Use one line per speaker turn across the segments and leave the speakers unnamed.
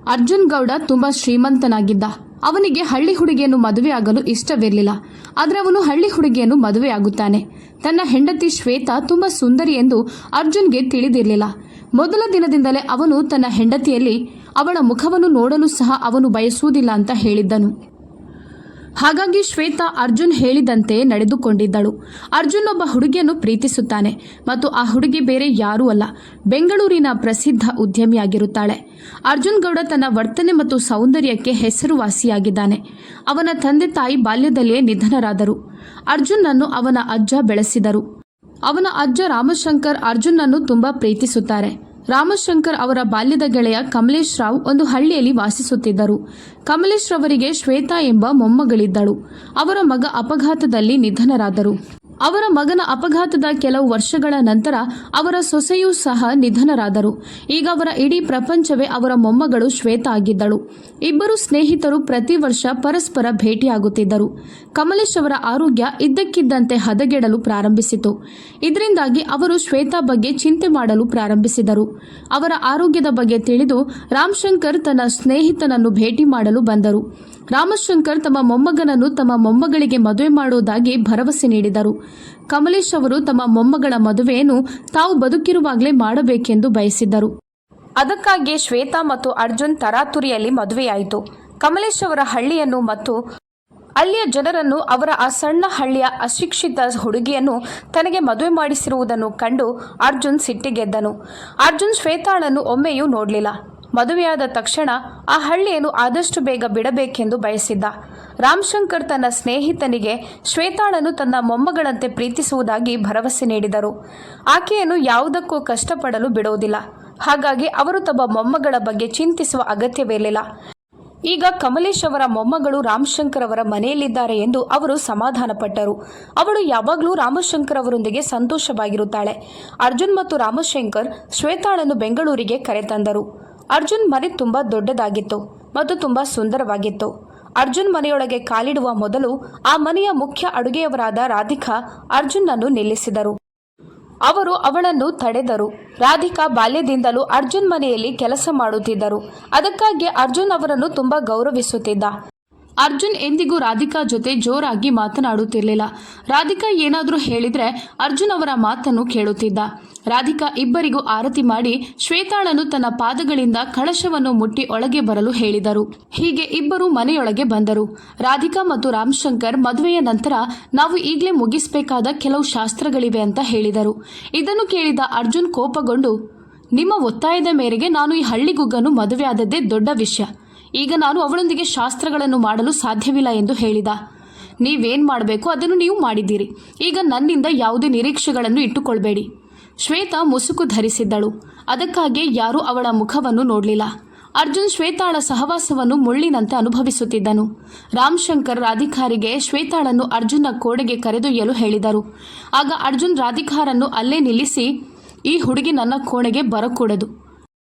ಅರ್ಜುನ್ ಗೌಡ ತುಂಬ ಶ್ರೀಮಂತನಾಗಿದ್ದ. ಅವನಿಗೆ ಹಳ್ಳಿ ಹುಡುಗಿಯನ್ನು ಮದುವೆಯಾಗಲು ಇಷ್ಟವಿರಲಿಲ್ಲ. ಆದರೆ ಅವನು ಹಳ್ಳಿ ಹುಡುಗಿಯನ್ನು ಮದುವೆಯಾಗುತ್ತಾನೆ. ತನ್ನ ಹೆಂಡತಿ ಶ್ವೇತಾ ತುಂಬ ಸುಂದರಿ ಎಂದು ಅರ್ಜುನ್ಗೆ ತಿಳಿದಿರಲಿಲ್ಲ. ಮೊದಲ ದಿನದಿಂದಲೇ ಅವನು ತನ್ನ ಹೆಂಡತಿಯಲ್ಲಿ ಅವಳ ಮುಖವನ್ನು ನೋಡಲು ಸಹ ಅವನು ಬಯಸುವುದಿಲ್ಲ ಅಂತ ಹೇಳಿದ್ದನು. ಹಾಗಾಗಿ ಶ್ವೇತಾ ಅರ್ಜುನ್ ಹೇಳಿದಂತೆ ನಡೆದುಕೊಂಡಿದ್ದಳು. ಅರ್ಜುನ್ ಒಬ್ಬ ಹುಡುಗಿಯನ್ನು ಪ್ರೀತಿಸುತ್ತಾನೆ ಮತ್ತು ಆ ಹುಡುಗಿ ಬೇರೆ ಯಾರೂ ಅಲ್ಲ, ಬೆಂಗಳೂರಿನ ಪ್ರಸಿದ್ಧ ಉದ್ಯಮಿಯಾಗಿರುತ್ತಾಳೆ. ಅರ್ಜುನ್ ಗೌಡ ತನ್ನ ವರ್ತನೆ ಮತ್ತು ಸೌಂದರ್ಯಕ್ಕೆ ಹೆಸರುವಾಸಿಯಾಗಿದ್ದಾನೆ. ಅವನ ತಂದೆ ತಾಯಿ ಬಾಲ್ಯದಲ್ಲಿಯೇ ನಿಧನರಾದರು. ಅರ್ಜುನ್ನನ್ನು ಅವನ ಅಜ್ಜ ಬೆಳೆಸಿದರು. ಅವನ ಅಜ್ಜ ರಾಮಶಂಕರ್ ಅರ್ಜುನ್ನನ್ನು ತುಂಬ ಪ್ರೀತಿಸುತ್ತಾರೆ. ರಾಮಶಂಕರ್ ಅವರ ಬಾಲ್ಯದ ಗೆಳೆಯ ಕಮಲೇಶ್ ರಾವ್ ಒಂದು ಹಳ್ಳಿಯಲ್ಲಿ ವಾಸಿಸುತ್ತಿದ್ದರು. ಕಮಲೇಶ್ ರವರಿಗೆ ಶ್ವೇತಾ ಎಂಬ ಮೊಮ್ಮಗಳಿದ್ದಳು. ಅವರ ಮಗ ಅಪಘಾತದಲ್ಲಿ ನಿಧನರಾದರು. ಅವರ ಮಗನ ಅಪಘಾತದ ಕೆಲವು ವರ್ಷಗಳ ನಂತರ ಅವರ ಸೊಸೆಯೂ ಸಹ ನಿಧನರಾದರು. ಈಗ ಅವರ ಇಡೀ ಪ್ರಪಂಚವೇ ಅವರ ಮೊಮ್ಮಗಳು ಶ್ವೇತಾ ಆಗಿದ್ದಳು. ಇಬ್ಬರು ಸ್ನೇಹಿತರು ಪ್ರತಿ ವರ್ಷ ಪರಸ್ಪರ ಭೇಟಿಯಾಗುತ್ತಿದ್ದರು. ಕಮಲೇಶ್ ಅವರ ಆರೋಗ್ಯ ಇದ್ದಕ್ಕಿದ್ದಂತೆ ಹದಗೆಡಲು ಪ್ರಾರಂಭಿಸಿತು. ಇದರಿಂದಾಗಿ ಅವರು ಶ್ವೇತಾ ಬಗ್ಗೆ ಚಿಂತೆ ಮಾಡಲು ಪ್ರಾರಂಭಿಸಿದರು. ಅವರ ಆರೋಗ್ಯದ ಬಗ್ಗೆ ತಿಳಿದು ರಾಮಶಂಕರ್ ತನ್ನ ಸ್ನೇಹಿತನನ್ನು ಭೇಟಿ ಮಾಡಲು ಬಂದರು. ರಾಮಶಂಕರ್ ತಮ್ಮ ಮೊಮ್ಮಗನನ್ನು ತಮ್ಮ ಮೊಮ್ಮಗಳಿಗೆ ಮದುವೆ ಮಾಡುವುದಾಗಿ ಭರವಸೆ ನೀಡಿದರು. ಕಮಲೇಶ್ ಅವರು ತಮ್ಮ ಮೊಮ್ಮಗಳ ಮದುವೆಯನ್ನು ತಾವು ಬದುಕಿರುವಾಗಲೇ ಮಾಡಬೇಕೆಂದು ಬಯಸಿದ್ದರು. ಅದಕ್ಕಾಗಿ ಶ್ವೇತಾ ಮತ್ತು ಅರ್ಜುನ್ ತರಾತುರಿಯಲ್ಲಿ ಮದುವೆಯಾಯಿತು. ಕಮಲೇಶ್ ಅವರ ಹಳ್ಳಿಯನ್ನು ಮತ್ತು ಅಲ್ಲಿಯ ಜನರನ್ನು, ಅವರ ಆ ಸಣ್ಣ ಹಳ್ಳಿಯ ಅಶಿಕ್ಷಿತ ಹುಡುಗಿಯನ್ನು ತನಗೆ ಮದುವೆ ಮಾಡಿಸಿರುವುದನ್ನು ಕಂಡು ಅರ್ಜುನ್ ಸಿಟ್ಟಿಗೆದ್ದನು. ಅರ್ಜುನ್ ಶ್ವೇತಾಳನ್ನು ಒಮ್ಮೆಯೂ ನೋಡಲಿಲ್ಲ. ಮದುವೆಯಾದ ತಕ್ಷಣ ಆ ಹಳ್ಳಿಯನ್ನು ಆದಷ್ಟು ಬೇಗ ಬಿಡಬೇಕೆಂದು ಬಯಸಿದ್ದ. ರಾಮಶಂಕರ್ ತನ್ನ ಸ್ನೇಹಿತನಿಗೆ ಶ್ವೇತಾಳನ್ನು ತನ್ನ ಮೊಮ್ಮಗಳಂತೆ ಪ್ರೀತಿಸುವುದಾಗಿ ಭರವಸೆ ನೀಡಿದರು. ಆಕೆಯನ್ನು ಯಾವುದಕ್ಕೂ ಕಷ್ಟಪಡಲು ಬಿಡುವುದಿಲ್ಲ. ಹಾಗಾಗಿ ಅವರು ತಮ್ಮ ಮೊಮ್ಮಗಳ ಬಗ್ಗೆ ಚಿಂತಿಸುವ ಅಗತ್ಯವಿರಲಿಲ್ಲ. ಈಗ ಕಮಲೇಶ್ ಅವರ ಮೊಮ್ಮಗಳು ರಾಮಶಂಕರ್ ಅವರ ಮನೆಯಲ್ಲಿದ್ದಾರೆ ಎಂದು ಅವರು ಸಮಾಧಾನಪಟ್ಟರು. ಅವಳು ಯಾವಾಗಲೂ ರಾಮಶಂಕರ್ ಅವರೊಂದಿಗೆ ಸಂತೋಷವಾಗಿರುತ್ತಾಳೆ. ಅರ್ಜುನ್ ಮತ್ತು ರಾಮಶಂಕರ್ ಶ್ವೇತಾಳನ್ನು ಬೆಂಗಳೂರಿಗೆ ಕರೆತಂದರು. ಅರ್ಜುನ್ ಮನೆ ತುಂಬ ದೊಡ್ಡದಾಗಿತ್ತು ಮತ್ತು ತುಂಬ ಸುಂದರವಾಗಿತ್ತು. ಅರ್ಜುನ್ ಮನೆಯೊಳಗೆ ಕಾಲಿಡುವ ಮೊದಲು ಆ ಮನೆಯ ಮುಖ್ಯ ಅಡುಗೆಯವರಾದ ರಾಧಿಕಾ ಅರ್ಜುನ್ನನ್ನು ನಿಲ್ಲಿಸಿದರು. ಅವರು ಅವಳನ್ನು ತಡೆದರು. ರಾಧಿಕಾ ಬಾಲ್ಯದಿಂದಲೂ ಅರ್ಜುನ್ ಮನೆಯಲ್ಲಿ ಕೆಲಸ ಮಾಡುತ್ತಿದ್ದರು. ಅದಕ್ಕಾಗಿ ಅರ್ಜುನ್ ಅವರನ್ನು ತುಂಬ ಗೌರವಿಸುತ್ತಿದ್ದ. ಅರ್ಜುನ್ ಎಂದಿಗೂ ರಾಧಿಕಾ ಜೊತೆ ಜೋರಾಗಿ ಮಾತನಾಡುತ್ತಿರಲಿಲ್ಲ. ರಾಧಿಕಾ ಏನಾದರೂ ಹೇಳಿದರೆ ಅರ್ಜುನ್ ಅವರ ಮಾತನ್ನು ಕೇಳುತ್ತಿದ್ದ. ರಾಧಿಕಾ ಇಬ್ಬರಿಗೂ ಆರತಿ ಮಾಡಿ ಶ್ವೇತಾಳನ್ನು ತನ್ನ ಪಾದಗಳಿಂದ ಕಳಶವನ್ನು ಮುಟ್ಟಿ ಒಳಗೆ ಬರಲು ಹೇಳಿದರು. ಹೀಗೆ ಇಬ್ಬರು ಮನೆಯೊಳಗೆ ಬಂದರು. ರಾಧಿಕಾ ಮತ್ತು ರಾಮಶಂಕರ್ ಮದುವೆಯ ನಂತರ ನಾವು ಈಗಲೇ ಮುಗಿಸಬೇಕಾದ ಕೆಲವು ಶಾಸ್ತ್ರಗಳಿವೆ ಅಂತ ಹೇಳಿದರು. ಇದನ್ನು ಕೇಳಿದ ಅರ್ಜುನ್ ಕೋಪಗೊಂಡು, ನಿಮ್ಮ ಒತ್ತಾಯದ ಮೇರೆಗೆ ನಾನು ಈ ಹಳ್ಳಿಗುಗ್ಗನ್ನು ಮದುವೆಯಾದದ್ದೇ ದೊಡ್ಡ ವಿಷಯ. ಈಗ ನಾನು ಅವಳೊಂದಿಗೆ ಶಾಸ್ತ್ರಗಳನ್ನು ಮಾಡಲು ಸಾಧ್ಯವಿಲ್ಲ ಎಂದು ಹೇಳಿದ. ನೀವೇನು ಮಾಡಬೇಕು ಅದನ್ನು ನೀವು ಮಾಡಿದ್ದೀರಿ. ಈಗ ನನ್ನಿಂದ ಯಾವುದೇ ನಿರೀಕ್ಷೆಗಳನ್ನು ಇಟ್ಟುಕೊಳ್ಬೇಡಿ. ಶ್ವೇತಾ ಮುಸುಕು ಧರಿಸಿದ್ದಳು. ಅದಕ್ಕಾಗಿ ಯಾರೂ ಅವಳ ಮುಖವನ್ನು ನೋಡಲಿಲ್ಲ. ಅರ್ಜುನ್ ಶ್ವೇತಾಳ ಸಹವಾಸವನ್ನು ಮುಳ್ಳಿನಂತೆ ಅನುಭವಿಸುತ್ತಿದ್ದನು. ರಾಮಶಂಕರ್ ರಾಧಿಕಾರಿಗೆ ಶ್ವೇತಾಳನ್ನು ಅರ್ಜುನ್ನ ಕೋಣೆಗೆ ಕರೆದೊಯ್ಯಲು ಹೇಳಿದರು. ಆಗ ಅರ್ಜುನ್ ರಾಧಿಕಾರನ್ನು ಅಲ್ಲೇ ನಿಲ್ಲಿಸಿ, ಈ ಹುಡುಗಿ ನನ್ನ ಕೋಣೆಗೆ ಬರಕೂಡದು.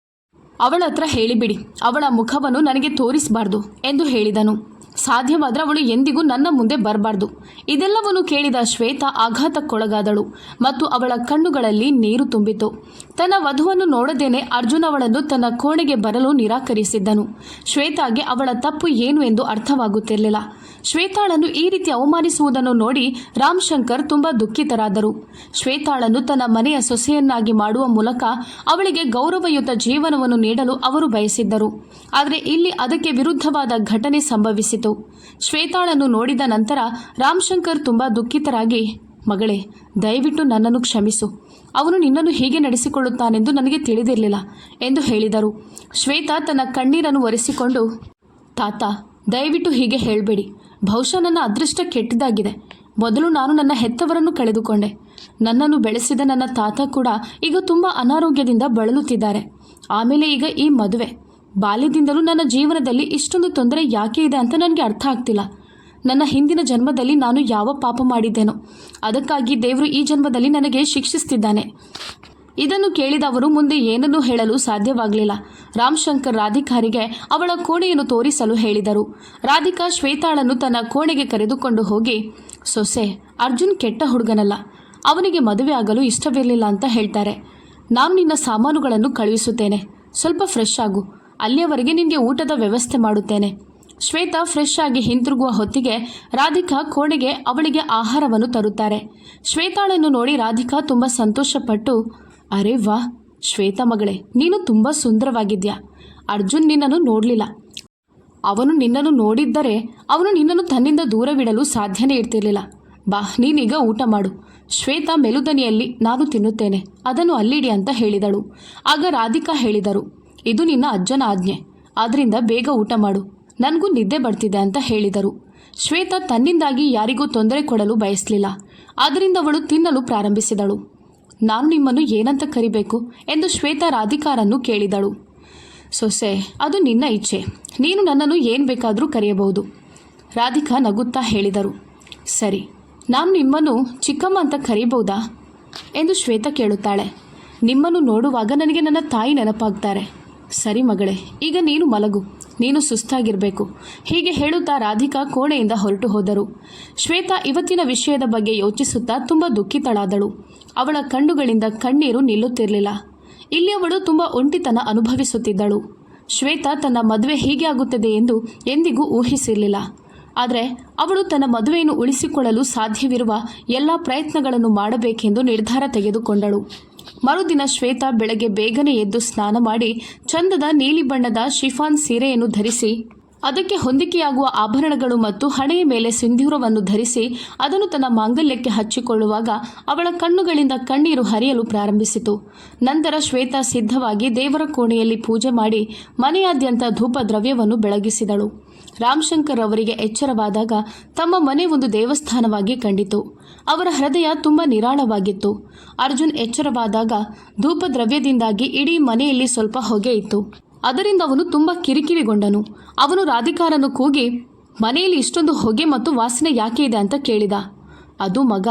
ಅವಳ ಹತ್ರ ಹೇಳಿಬಿಡಿ, ಅವಳ ಮುಖವನ್ನು ನನಗೆ ತೋರಿಸಬಾರ್ದು ಎಂದು ಹೇಳಿದನು. ಸಾಧ್ಯವಾದರೆ ಅವಳು ಎಂದಿಗೂ ನನ್ನ ಮುಂದೆ ಬರಬಾರ್ದು. ಇದೆಲ್ಲವನ್ನು ಕೇಳಿದ ಶ್ವೇತಾ ಆಘಾತಕ್ಕೊಳಗಾದಳು ಮತ್ತು ಅವಳ ಕಣ್ಣುಗಳಲ್ಲಿ ನೀರು ತುಂಬಿತು. ತನ್ನ ವಧುವನ್ನು ನೋಡದೇನೆ ಅರ್ಜುನ್ ಅವಳನ್ನು ತನ್ನ ಕೋಣೆಗೆ ಬರಲು ನಿರಾಕರಿಸಿದ್ದನು. ಶ್ವೇತಾಗೆ ಅವಳ ತಪ್ಪು ಏನು ಎಂದು ಅರ್ಥವಾಗುತ್ತಿರಲಿಲ್ಲ. ಶ್ವೇತಾಳನ್ನು ಈ ರೀತಿ ಅವಮಾನಿಸುವುದನ್ನು ನೋಡಿ ರಾಮಶಂಕರ್ ತುಂಬ ದುಃಖಿತರಾದರು. ಶ್ವೇತಾಳನ್ನು ತನ್ನ ಮನೆಯ ಸೊಸೆಯನ್ನಾಗಿ ಮಾಡುವ ಮೂಲಕ ಅವಳಿಗೆ ಗೌರವಯುತ ಜೀವನವನ್ನು ನೀಡಲು ಅವರು ಬಯಸಿದ್ದರು. ಆದರೆ ಇಲ್ಲಿ ಅದಕ್ಕೆ ವಿರುದ್ಧವಾದ ಘಟನೆ ಸಂಭವಿಸಿತು. ಶ್ವೇತಾಳನ್ನು ನೋಡಿದ ನಂತರ ರಾಮಶಂಕರ್ ತುಂಬ ದುಃಖಿತರಾಗಿ, ಮಗಳೇ, ದಯವಿಟ್ಟು ನನ್ನನ್ನು ಕ್ಷಮಿಸು. ಅವನು ನಿನ್ನನ್ನು ಹೀಗೆ ನಡೆಸಿಕೊಳ್ಳುತ್ತಾನೆಂದು ನನಗೆ ತಿಳಿದಿರಲಿಲ್ಲ ಎಂದು ಹೇಳಿದರು. ಶ್ವೇತಾ ತನ್ನ ಕಣ್ಣೀರನ್ನು ಒರೆಸಿಕೊಂಡು, ತಾತ, ದಯವಿಟ್ಟು ಹೀಗೆ ಹೇಳಬೇಡಿ. ಬಹುಶಃ ನನ್ನ ಅದೃಷ್ಟ ಕೆಟ್ಟದಾಗಿದೆ. ಮೊದಲು ನಾನು ನನ್ನ ಹೆತ್ತವರನ್ನು ಕಳೆದುಕೊಂಡೆ. ನನ್ನನ್ನು ಬೆಳೆಸಿದ ನನ್ನ ತಾತ ಕೂಡ ಈಗ ತುಂಬ ಅನಾರೋಗ್ಯದಿಂದ ಬಳಲುತ್ತಿದ್ದಾರೆ. ಆಮೇಲೆ ಈಗ ಈ ಮದುವೆ. ಬಾಲ್ಯದಿಂದಲೂ ನನ್ನ ಜೀವನದಲ್ಲಿ ಇಷ್ಟೊಂದು ತೊಂದರೆ ಯಾಕೆ ಇದೆ ಅಂತ ನನಗೆ ಅರ್ಥ ಆಗ್ತಿಲ್ಲ. ನನ್ನ ಹಿಂದಿನ ಜನ್ಮದಲ್ಲಿ ನಾನು ಯಾವ ಪಾಪ ಮಾಡಿದ್ದೇನೋ ಅದಕ್ಕಾಗಿ ದೇವರು ಈ ಜನ್ಮದಲ್ಲಿ ನನಗೆ ಶಿಕ್ಷಿಸ್ತಿದ್ದಾನೆ. ಇದನ್ನು ಕೇಳಿದ ಅವರು ಮುಂದೆ ಏನನ್ನೂ ಹೇಳಲು ಸಾಧ್ಯವಾಗಲಿಲ್ಲ. ರಾಮಶಂಕರ್ ರಾಧಿಕಾರಿಗೆ ಅವಳ ಕೋಣೆಯನ್ನು ತೋರಿಸಲು ಹೇಳಿದರು. ರಾಧಿಕಾ ಶ್ವೇತಾಳನ್ನು ತನ್ನ ಕೋಣೆಗೆ ಕರೆದುಕೊಂಡು ಹೋಗಿ, ಸೊಸೆ, ಅರ್ಜುನ್ ಕೆಟ್ಟ ಹುಡುಗನಲ್ಲ. ಅವನಿಗೆ ಮದುವೆ ಆಗಲು ಇಷ್ಟವಿರಲಿಲ್ಲ ಅಂತ ಹೇಳ್ತಾರೆ. ನಾನು ನಿನ್ನ ಸಾಮಾನುಗಳನ್ನು ಕಳುಹಿಸುತ್ತೇನೆ. ಸ್ವಲ್ಪ ಫ್ರೆಶ್ ಆಗು. ಅಲ್ಲಿಯವರೆಗೆ ನಿನಗೆ ಊಟದ ವ್ಯವಸ್ಥೆ ಮಾಡುತ್ತೇನೆ. ಶ್ವೇತಾ ಫ್ರೆಶ್ ಆಗಿ ಹಿಂತಿರುಗುವ ಹೊತ್ತಿಗೆ ರಾಧಿಕಾ ಕೋಣೆಗೆ ಅವಳಿಗೆ ಆಹಾರವನ್ನು ತರುತ್ತಾರೆ. ಶ್ವೇತಾಳನ್ನು ನೋಡಿ ರಾಧಿಕಾ ತುಂಬ ಸಂತೋಷಪಟ್ಟು, ಅರೆ ವಾ ಶ್ವೇತಾ ಮಗಳೇ, ನೀನು ತುಂಬ ಸುಂದರವಾಗಿದ್ಯಾ. ಅರ್ಜುನ್ ನಿನ್ನನ್ನು ನೋಡಲಿಲ್ಲ. ಅವನು ನಿನ್ನನ್ನು ನೋಡಿದ್ದರೆ ಅವನು ನಿನ್ನನ್ನು ತನ್ನಿಂದ ದೂರವಿಡಲು ಸಾಧ್ಯನೇ ಇರ್ತಿರ್ಲಿಲ್ಲ. ಬಾ, ನೀನೀಗ ಊಟ ಮಾಡು. ಶ್ವೇತಾ ಮೆಲುದನಿಯಲ್ಲಿ, ನಾನು ತಿನ್ನುತ್ತೇನೆ, ಅದನ್ನು ಅಲ್ಲಿಡಿ ಅಂತ ಹೇಳಿದಳು. ಆಗ ರಾಧಿಕಾ ಹೇಳಿದರು, ಇದು ನಿನ್ನ ಅಜ್ಜನ ಆಜ್ಞೆ, ಆದ್ದರಿಂದ ಬೇಗ ಊಟ ಮಾಡು, ನನಗೂ ನಿದ್ದೆ ಬರ್ತಿದೆ ಅಂತ ಹೇಳಿದರು. ಶ್ವೇತಾ ತನ್ನಿಂದಾಗಿ ಯಾರಿಗೂ ತೊಂದರೆ ಕೊಡಲು ಬಯಸಲಿಲ್ಲ. ಆದ್ದರಿಂದ ಅವಳು ತಿನ್ನಲು ಪ್ರಾರಂಭಿಸಿದಳು. ನಾನು ನಿಮ್ಮನ್ನು ಏನಂತ ಕರಿಬೇಕು ಎಂದು ಶ್ವೇತಾ ರಾಧಿಕಾರನ್ನು ಕೇಳಿದಳು. ಸೊಸೆ, ಅದು ನಿನ್ನ ಇಚ್ಛೆ, ನೀನು ನನ್ನನ್ನು ಏನು ಬೇಕಾದರೂ ಕರೆಯಬಹುದು. ರಾಧಿಕಾ ನಗುತ್ತಾ ಹೇಳಿದರು. ಸರಿ, ನಾನು ನಿಮ್ಮನ್ನು ಚಿಕ್ಕಮ್ಮ ಅಂತ ಕರೀಬಹುದಾ ಎಂದು ಶ್ವೇತಾ ಕೇಳುತ್ತಾಳೆ. ನಿಮ್ಮನ್ನು ನೋಡುವಾಗ ನನಗೆ ನನ್ನ ತಾಯಿ ನೆನಪಾಗ್ತಾರೆ. ಸರಿ ಮಗಳೇ, ಈಗ ನೀನು ಮಲಗು, ನೀನು ಸುಸ್ತಾಗಿರಬೇಕು. ಹೀಗೆ ಹೇಳುತ್ತಾ ರಾಧಿಕಾ ಕೋಣೆಯಿಂದ ಹೊರಟು ಹೋದರು. ಶ್ವೇತಾ ಇವತ್ತಿನ ವಿಷಯದ ಬಗ್ಗೆ ಯೋಚಿಸುತ್ತಾ ತುಂಬ ದುಃಖಿತಳಾದಳು. ಅವಳ ಕಣ್ಣುಗಳಿಂದ ಕಣ್ಣೀರು ನಿಲ್ಲುತ್ತಿರಲಿಲ್ಲ. ಇಲ್ಲಿ ಅವಳು ತುಂಬ ಒಂಟಿತನ ಅನುಭವಿಸುತ್ತಿದ್ದಳು. ಶ್ವೇತಾ ತನ್ನ ಮದುವೆ ಹೀಗೆ ಆಗುತ್ತದೆ ಎಂದು ಎಂದಿಗೂ ಊಹಿಸಿರಲಿಲ್ಲ. ಆದರೆ ಅವಳು ತನ್ನ ಮದುವೆಯನ್ನು ಉಳಿಸಿಕೊಳ್ಳಲು ಸಾಧ್ಯವಿರುವ ಎಲ್ಲ ಪ್ರಯತ್ನಗಳನ್ನು ಮಾಡಬೇಕೆಂದು ನಿರ್ಧಾರ ತೆಗೆದುಕೊಂಡಳು. ಮರುದಿನ ಶ್ವೇತಾ ಬೆಳಗ್ಗೆ ಬೇಗನೆ ಎದ್ದು ಸ್ನಾನ ಮಾಡಿ ಚಂದದ ನೀಲಿ ಬಣ್ಣದ ಶಿಫಾನ್ ಸೀರೆಯನ್ನು ಧರಿಸಿ ಅದಕ್ಕೆ ಹೊಂದಿಕೆಯಾಗುವ ಆಭರಣಗಳು ಮತ್ತು ಹಣೆಯ ಮೇಲೆ ಸಿಂಧೂರವನ್ನು ಧರಿಸಿ ಅದನ್ನು ತನ್ನ ಮಾಂಗಲ್ಯಕ್ಕೆ ಹಚ್ಚಿಕೊಳ್ಳುವಾಗ ಅವಳ ಕಣ್ಣುಗಳಿಂದ ಕಣ್ಣೀರು ಹರಿಯಲು ಪ್ರಾರಂಭಿಸಿತು. ನಂತರ ಶ್ವೇತಾ ಸಿದ್ಧವಾಗಿ ದೇವರ ಕೋಣೆಯಲ್ಲಿ ಪೂಜೆ ಮಾಡಿ ಮನೆಯಾದ್ಯಂತ ಧೂಪ ದ್ರವ್ಯವನ್ನು ಬೆಳಗಿಸಿದಳು. ರಾಮಶಂಕರ್ ಅವರಿಗೆ ಎಚ್ಚರವಾದಾಗ ತಮ್ಮ ಮನೆ ಒಂದು ದೇವಸ್ಥಾನವಾಗಿ ಕಂಡಿತು. ಅವರ ಹೃದಯ ತುಂಬ ನಿರಾಳವಾಗಿತ್ತು. ಅರ್ಜುನ್ ಎಚ್ಚರವಾದಾಗ ಧೂಪ ದ್ರವ್ಯದಿಂದಾಗಿ ಇಡೀ ಮನೆಯಲ್ಲಿ ಸ್ವಲ್ಪ ಹೊಗೆ ಇತ್ತು. ಅದರಿಂದ ಅವನು ತುಂಬ ಕಿರಿಕಿರಿಗೊಂಡನು. ಅವನು ರಾಧಿಕಾರನ್ನು ಕೂಗಿ, ಮನೆಯಲ್ಲಿ ಇಷ್ಟೊಂದು ಹೊಗೆ ಮತ್ತು ವಾಸನೆ ಯಾಕೆ ಇದೆ ಅಂತ ಕೇಳಿದ. ಅದು ಮಗ,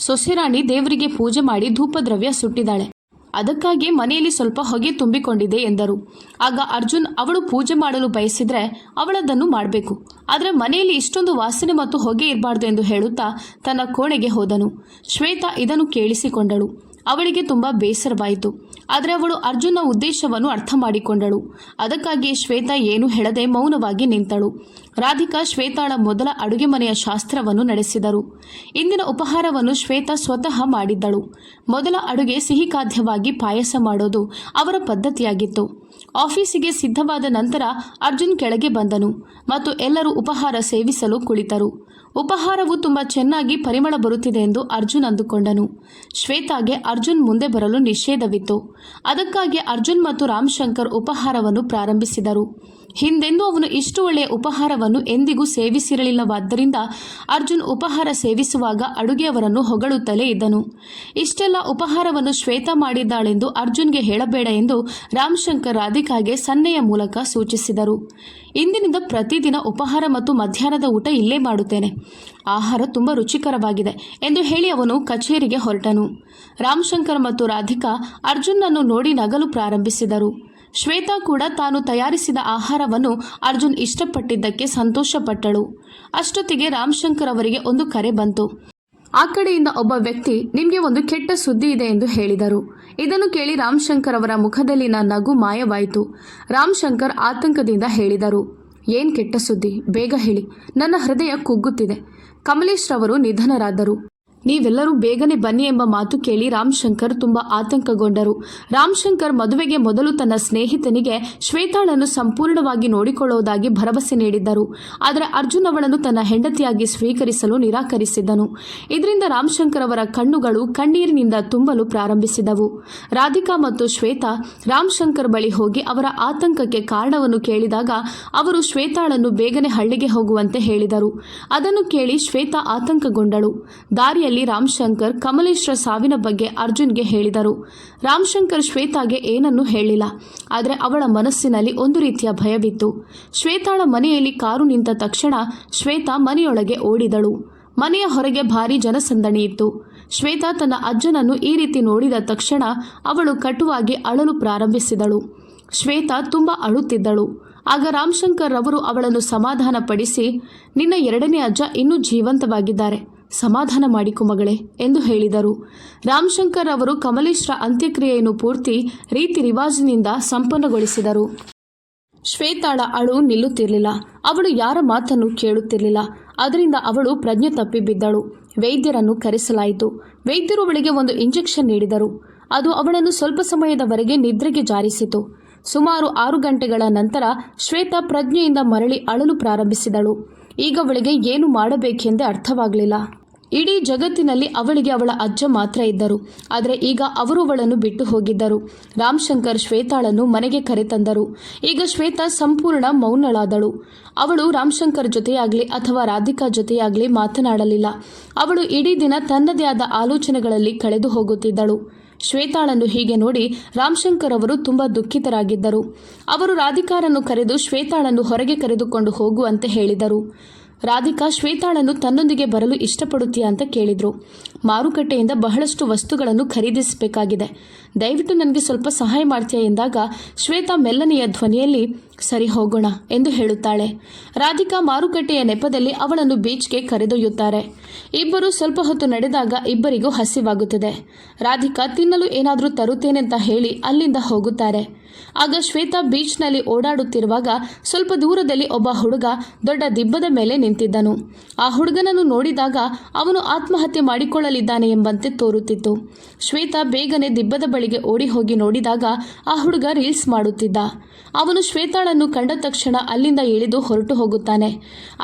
ಸೊಸೆರಾಣಿ ದೇವರಿಗೆ ಪೂಜೆ ಮಾಡಿ ಧೂಪ ದ್ರವ್ಯ ಸುಟ್ಟಿದ್ದಾಳೆ, ಅದಕ್ಕಾಗಿ ಮನೆಯಲ್ಲಿ ಸ್ವಲ್ಪ ಹೊಗೆ ತುಂಬಿಕೊಂಡಿದೆ ಎಂದರು. ಆಗ ಅರ್ಜುನ್, ಅವಳು ಪೂಜೆ ಮಾಡಲು ಬಯಸಿದರೆ ಅವಳದನ್ನು ಮಾಡಬೇಕು, ಆದರೆ ಮನೆಯಲ್ಲಿ ಇಷ್ಟೊಂದು ವಾಸನೆ ಮತ್ತು ಹೊಗೆ ಇರಬಾರ್ದು ಎಂದು ಹೇಳುತ್ತಾ ತನ್ನ ಕೋಣೆಗೆ ಹೋದನು. ಶ್ವೇತಾ ಇದನ್ನು ಕೇಳಿಸಿಕೊಂಡಳು. ಅವಳಿಗೆ ತುಂಬ ಬೇಸರವಾಯಿತು. ಆದರೆ ಅವಳು ಅರ್ಜುನ್ನ ಉದ್ದೇಶವನ್ನು ಅರ್ಥ ಮಾಡಿಕೊಂಡಳು. ಅದಕ್ಕಾಗಿ ಶ್ವೇತಾ ಏನೂ ಹೇಳದೆ ಮೌನವಾಗಿ ನಿಂತಳು. ರಾಧಿಕಾ ಶ್ವೇತಾಳ ಮೊದಲ ಅಡುಗೆ ಮನೆಯ ಶಾಸ್ತ್ರವನ್ನು ನಡೆಸಿದರು. ಇಂದಿನ ಉಪಹಾರವನ್ನು ಶ್ವೇತಾ ಸ್ವತಃ ಮಾಡಿದ್ದಳು. ಮೊದಲ ಅಡುಗೆ ಸಿಹಿ ಖಾದ್ಯವಾಗಿ ಪಾಯಸ ಮಾಡೋದು ಅವರ ಪದ್ಧತಿಯಾಗಿತ್ತು. ಆಫೀಸಿಗೆ ಸಿದ್ಧವಾದ ನಂತರ ಅರ್ಜುನ್ ಕೆಳಗೆ ಬಂದನು ಮತ್ತು ಎಲ್ಲರೂ ಉಪಹಾರ ಸೇವಿಸಲು ಕುಳಿತರು. ಉಪಹಾರವು ತುಂಬ ಚೆನ್ನಾಗಿ ಪರಿಮಳ ಬರುತ್ತಿದೆ ಎಂದು ಅರ್ಜುನ್ ಅಂದುಕೊಂಡನು. ಶ್ವೇತಾಗೆ ಅರ್ಜುನ್ ಮುಂದೆ ಬರಲು ನಿಷೇಧವಿತ್ತು. ಅದಕ್ಕಾಗಿ ಅರ್ಜುನ್ ಮತ್ತು ರಾಮಶಂಕರ್ ಉಪಹಾರವನ್ನು ಪ್ರಾರಂಭಿಸಿದರು. ಹಿಂದೆಂದೂ ಅವನು ಇಷ್ಟು ಒಳ್ಳೆಯ ಉಪಹಾರವನ್ನು ಎಂದಿಗೂ ಸೇವಿಸಿರಲಿಲ್ಲವಾದ್ದರಿಂದ ಅರ್ಜುನ್ ಉಪಹಾರ ಸೇವಿಸುವಾಗ ಅಡುಗೆಯವರನ್ನು ಹೊಗಳುತ್ತಲೇ ಇದ್ದನು. ಇಷ್ಟೆಲ್ಲ ಉಪಹಾರವನ್ನು ಶ್ವೇತಾ ಮಾಡಿದ್ದಾಳೆಂದು ಅರ್ಜುನ್ಗೆ ಹೇಳಬೇಡ ಎಂದು ರಾಮಶಂಕರ್ ರಾಧಿಕಾಗೆ ಸನ್ನೆಯ ಮೂಲಕ ಸೂಚಿಸಿದರು. ಇಂದಿನಿಂದ ಪ್ರತಿದಿನ ಉಪಹಾರ ಮತ್ತು ಮಧ್ಯಾಹ್ನದ ಊಟ ಇಲ್ಲೇ ಮಾಡುತ್ತೇನೆ, ಆಹಾರ ತುಂಬ ರುಚಿಕರವಾಗಿದೆ ಎಂದು ಹೇಳಿ ಅವನು ಕಚೇರಿಗೆ ಹೊರಟನು. ರಾಮಶಂಕರ್ ಮತ್ತು ರಾಧಿಕಾ ಅರ್ಜುನ್ನನ್ನು ನೋಡಿ ನಗಲು ಪ್ರಾರಂಭಿಸಿದರು. ಶ್ವೇತಾ ಕೂಡ ತಾನು ತಯಾರಿಸಿದ ಆಹಾರವನ್ನು ಅರ್ಜುನ್ ಇಷ್ಟಪಟ್ಟಿದ್ದಕ್ಕೆ ಸಂತೋಷಪಟ್ಟಳು. ಅಷ್ಟೊತ್ತಿಗೆ ರಾಮಶಂಕರ್ ಅವರಿಗೆ ಒಂದು ಕರೆ ಬಂತು. ಆ ಕಡೆಯಿಂದ ಒಬ್ಬ ವ್ಯಕ್ತಿ, ನಿಮಗೆ ಒಂದು ಕೆಟ್ಟ ಸುದ್ದಿ ಇದೆ ಎಂದು ಹೇಳಿದರು. ಇದನ್ನು ಕೇಳಿ ರಾಮಶಂಕರ್ ಅವರ ಮುಖದಲ್ಲಿನ ನಗು ಮಾಯವಾಯಿತು. ರಾಮಶಂಕರ್ ಆತಂಕದಿಂದ ಹೇಳಿದರು, ಏನು ಕೆಟ್ಟ ಸುದ್ದಿ, ಬೇಗ ಹೇಳಿ, ನನ್ನ ಹೃದಯ ಕುಗ್ಗುತ್ತಿದೆ. ಕಮಲೇಶ್ ರವರು ನಿಧನರಾದರು. ನೀವೆಲ್ಲರೂ ಬೇಗನೆ ಬನ್ನಿ ಎಂಬ ಮಾತು ಕೇಳಿ ರಾಮಶಂಕರ್ ತುಂಬ ಆತಂಕಗೊಂಡರು. ರಾಮಶಂಕರ್ ಮದುವೆಗೆ ಮೊದಲು ತನ್ನ ಸ್ನೇಹಿತನಿಗೆ ಶ್ವೇತಾಳನ್ನು ಸಂಪೂರ್ಣವಾಗಿ ನೋಡಿಕೊಳ್ಳುವುದಾಗಿ ಭರವಸೆ ನೀಡಿದ್ದರು. ಆದರೆ ಅರ್ಜುನ್ ಅವಳನ್ನು ತನ್ನ ಹೆಂಡತಿಯಾಗಿ ಸ್ವೀಕರಿಸಲು ನಿರಾಕರಿಸಿದ್ದನು. ಇದರಿಂದ ರಾಮಶಂಕರ್ ಅವರ ಕಣ್ಣುಗಳು ಕಣ್ಣೀರಿನಿಂದ ತುಂಬಲು ಪ್ರಾರಂಭಿಸಿದವು. ರಾಧಿಕಾ ಮತ್ತು ಶ್ವೇತಾ ರಾಮಶಂಕರ್ ಬಳಿ ಹೋಗಿ ಅವರ ಆತಂಕಕ್ಕೆ ಕಾರಣವನ್ನು ಕೇಳಿದಾಗ ಅವರು ಶ್ವೇತಾಳನ್ನು ಬೇಗನೆ ಹಳ್ಳಿಗೆ ಹೋಗುವಂತೆ ಹೇಳಿದರು. ಅದನ್ನು ಕೇಳಿ ಶ್ವೇತಾ ಆತಂಕಗೊಂಡಳು. ದಾರಿಯಲ್ಲಿ ರಾಮಶಂಕರ್ ಕಮಲೇಶ್ರ ಸಾವಿನ ಬಗ್ಗೆ ಅರ್ಜುನ್ಗೆ ಹೇಳಿದರು. ರಾಮಶಂಕರ್ ಶ್ವೇತಾಗೆ ಏನನ್ನೂ ಹೇಳಿಲ್ಲ. ಆದರೆ ಅವಳ ಮನಸ್ಸಿನಲ್ಲಿ ಒಂದು ರೀತಿಯ ಭಯವಿತ್ತು. ಶ್ವೇತಾಳ ಮನೆಯಲ್ಲಿ ಕಾರು ನಿಂತ ತಕ್ಷಣ ಶ್ವೇತಾ ಮನೆಯೊಳಗೆ ಓಡಿದಳು. ಮನೆಯ ಹೊರಗೆ ಭಾರೀ ಜನಸಂದಣಿ ಇತ್ತು. ಶ್ವೇತಾ ತನ್ನ ಅಜ್ಜನನ್ನು ಈ ರೀತಿ ನೋಡಿದ ತಕ್ಷಣ ಅವಳು ಕಟುವಾಗಿ ಅಳಲು ಪ್ರಾರಂಭಿಸಿದಳು. ಶ್ವೇತಾ ತುಂಬ ಅಳುತ್ತಿದ್ದಳು. ಆಗ ರಾಮಶಂಕರ್ ರವರು ಅವಳನ್ನು ಸಮಾಧಾನಪಡಿಸಿ, ನಿನ್ನ ಎರಡನೇ ಅಜ್ಜ ಇನ್ನೂ ಜೀವಂತವಾಗಿದ್ದಾರೆ, ಸಮಾಧಾನ ಮಾಡಿಕೊ ಮಗಳೇ ಎಂದು ಹೇಳಿದರು. ರಾಮಶಂಕರ್ ಅವರು ಕಮಲೇಶ್ರ ಅಂತ್ಯಕ್ರಿಯೆಯನ್ನು ಪೂರ್ತಿ ರೀತಿ ರಿವಾಜಿನಿಂದ ಸಂಪನ್ನಗೊಳಿಸಿದರು. ಶ್ವೇತಾಳ ಅಳು ನಿಲ್ಲುತ್ತಿರಲಿಲ್ಲ. ಅವಳು ಯಾರ ಮಾತನ್ನು ಕೇಳುತ್ತಿರಲಿಲ್ಲ. ಅದರಿಂದ ಅವಳು ಪ್ರಜ್ಞೆ ತಪ್ಪಿ ಬಿದ್ದಳು. ವೈದ್ಯರನ್ನು ಕರೆಸಲಾಯಿತು. ವೈದ್ಯರು ಅವಳಿಗೆ ಒಂದು ಇಂಜೆಕ್ಷನ್ ನೀಡಿದರು. ಅದು ಅವಳನ್ನು ಸ್ವಲ್ಪ ಸಮಯದವರೆಗೆ ನಿದ್ರೆಗೆ ಜಾರಿಸಿತು. ಸುಮಾರು 6 ಗಂಟೆಗಳ ನಂತರ ಶ್ವೇತಾ ಪ್ರಜ್ಞೆಯಿಂದ ಮರಳಿ ಅಳಲು ಪ್ರಾರಂಭಿಸಿದಳು. ಈಗ ಅವಳಿಗೆ ಏನು ಮಾಡಬೇಕೆಂದೇ ಅರ್ಥವಾಗಲಿಲ್ಲ. ಇಡೀ ಜಗತ್ತಿನಲ್ಲಿ ಅವಳಿಗೆ ಅವಳ ಅಜ್ಜ ಮಾತ್ರ ಇದ್ದರು. ಆದರೆ ಈಗ ಅವರು ಅವಳನ್ನು ಬಿಟ್ಟು ಹೋಗಿದ್ದರು. ರಾಮಶಂಕರ್ ಶ್ವೇತಾಳನ್ನು ಮನೆಗೆ ಕರೆತಂದರು. ಈಗ ಶ್ವೇತಾ ಸಂಪೂರ್ಣ ಮೌನಳಾದಳು. ಅವಳು ರಾಮಶಂಕರ್ ಜೊತೆಯಾಗಲಿ ಅಥವಾ ರಾಧಿಕಾ ಜೊತೆಯಾಗಲಿ ಮಾತನಾಡಲಿಲ್ಲ. ಅವಳು ಇಡೀ ದಿನ ತನ್ನದೇ ಆದ ಆಲೋಚನೆಗಳಲ್ಲಿ ಕಳೆದು ಹೋಗುತ್ತಿದ್ದಳು. ಶ್ವೇತಾಳನ್ನು ಹೀಗೆ ನೋಡಿ ರಾಮಶಂಕರ್ ಅವರು ತುಂಬ ದುಃಖಿತರಾಗಿದ್ದರು. ಅವರು ರಾಧಿಕಾರನ್ನು ಕರೆದು ಶ್ವೇತಾಳನ್ನು ಹೊರಗೆ ಕರೆದುಕೊಂಡು ಹೋಗುವಂತೆ ಹೇಳಿದರು. ರಾಧಿಕಾ ಶ್ವೇತಾಳನ್ನು ತನ್ನೊಂದಿಗೆ ಬರಲು ಇಷ್ಟಪಡುತ್ತೀಯಾ ಅಂತ ಕೇಳಿದರು. ಮಾರುಕಟ್ಟೆಯಿಂದ ಬಹಳಷ್ಟು ವಸ್ತುಗಳನ್ನು ಖರೀದಿಸಬೇಕಾಗಿದೆ, ದಯವಿಟ್ಟು ನನಗೆ ಸ್ವಲ್ಪ ಸಹಾಯ ಮಾಡ್ತೀಯಾ ಎಂದಾಗ ಶ್ವೇತಾ ಮೆಲ್ಲನೆಯ ಧ್ವನಿಯಲ್ಲಿ ಸರಿ ಹೋಗೋಣ ಎಂದು ಹೇಳುತ್ತಾಳೆ. ರಾಧಿಕಾ ಮಾರುಕಟ್ಟೆಯ ನೆಪದಲ್ಲಿ ಅವಳನ್ನು ಬೀಚ್ಗೆ ಕರೆದೊಯ್ಯುತ್ತಾರೆ. ಇಬ್ಬರು ಸ್ವಲ್ಪ ಹೊತ್ತು ನಡೆದಾಗ ಇಬ್ಬರಿಗೂ ಹಸಿವಾಗುತ್ತದೆ. ರಾಧಿಕಾ ತಿನ್ನಲು ಏನಾದರೂ ತರುತ್ತೇನೆಂತ ಹೇಳಿ ಅಲ್ಲಿಂದ ಹೋಗುತ್ತಾರೆ. ಆಗ ಶ್ವೇತಾ ಬೀಚ್ನಲ್ಲಿ ಓಡಾಡುತ್ತಿರುವಾಗ ಸ್ವಲ್ಪ ದೂರದಲ್ಲಿ ಒಬ್ಬ ಹುಡುಗ ದೊಡ್ಡ ದಿಬ್ಬದ ಮೇಲೆ ನಿಂತಿದ್ದನು. ಆ ಹುಡುಗನನ್ನು ನೋಡಿದಾಗ ಅವನು ಆತ್ಮಹತ್ಯೆ ಮಾಡಿಕೊಳ್ಳಲಿದ್ದಾನೆ ಎಂಬಂತೆ ತೋರುತ್ತಿತ್ತು. ಶ್ವೇತಾ ಬೇಗನೆ ದಿಬ್ಬದ ಬಳಿಗೆ ಓಡಿ ಹೋಗಿ ನೋಡಿದಾಗ ಆ ಹುಡುಗ ರೀಲ್ಸ್ ಮಾಡುತ್ತಿದ್ದ. ಅವನು ಶ್ವೇತಾಳನ್ನು ಕಂಡ ತಕ್ಷಣ ಅಲ್ಲಿಂದ ಇಳಿದು ಹೊರಟು ಹೋಗುತ್ತಾನೆ.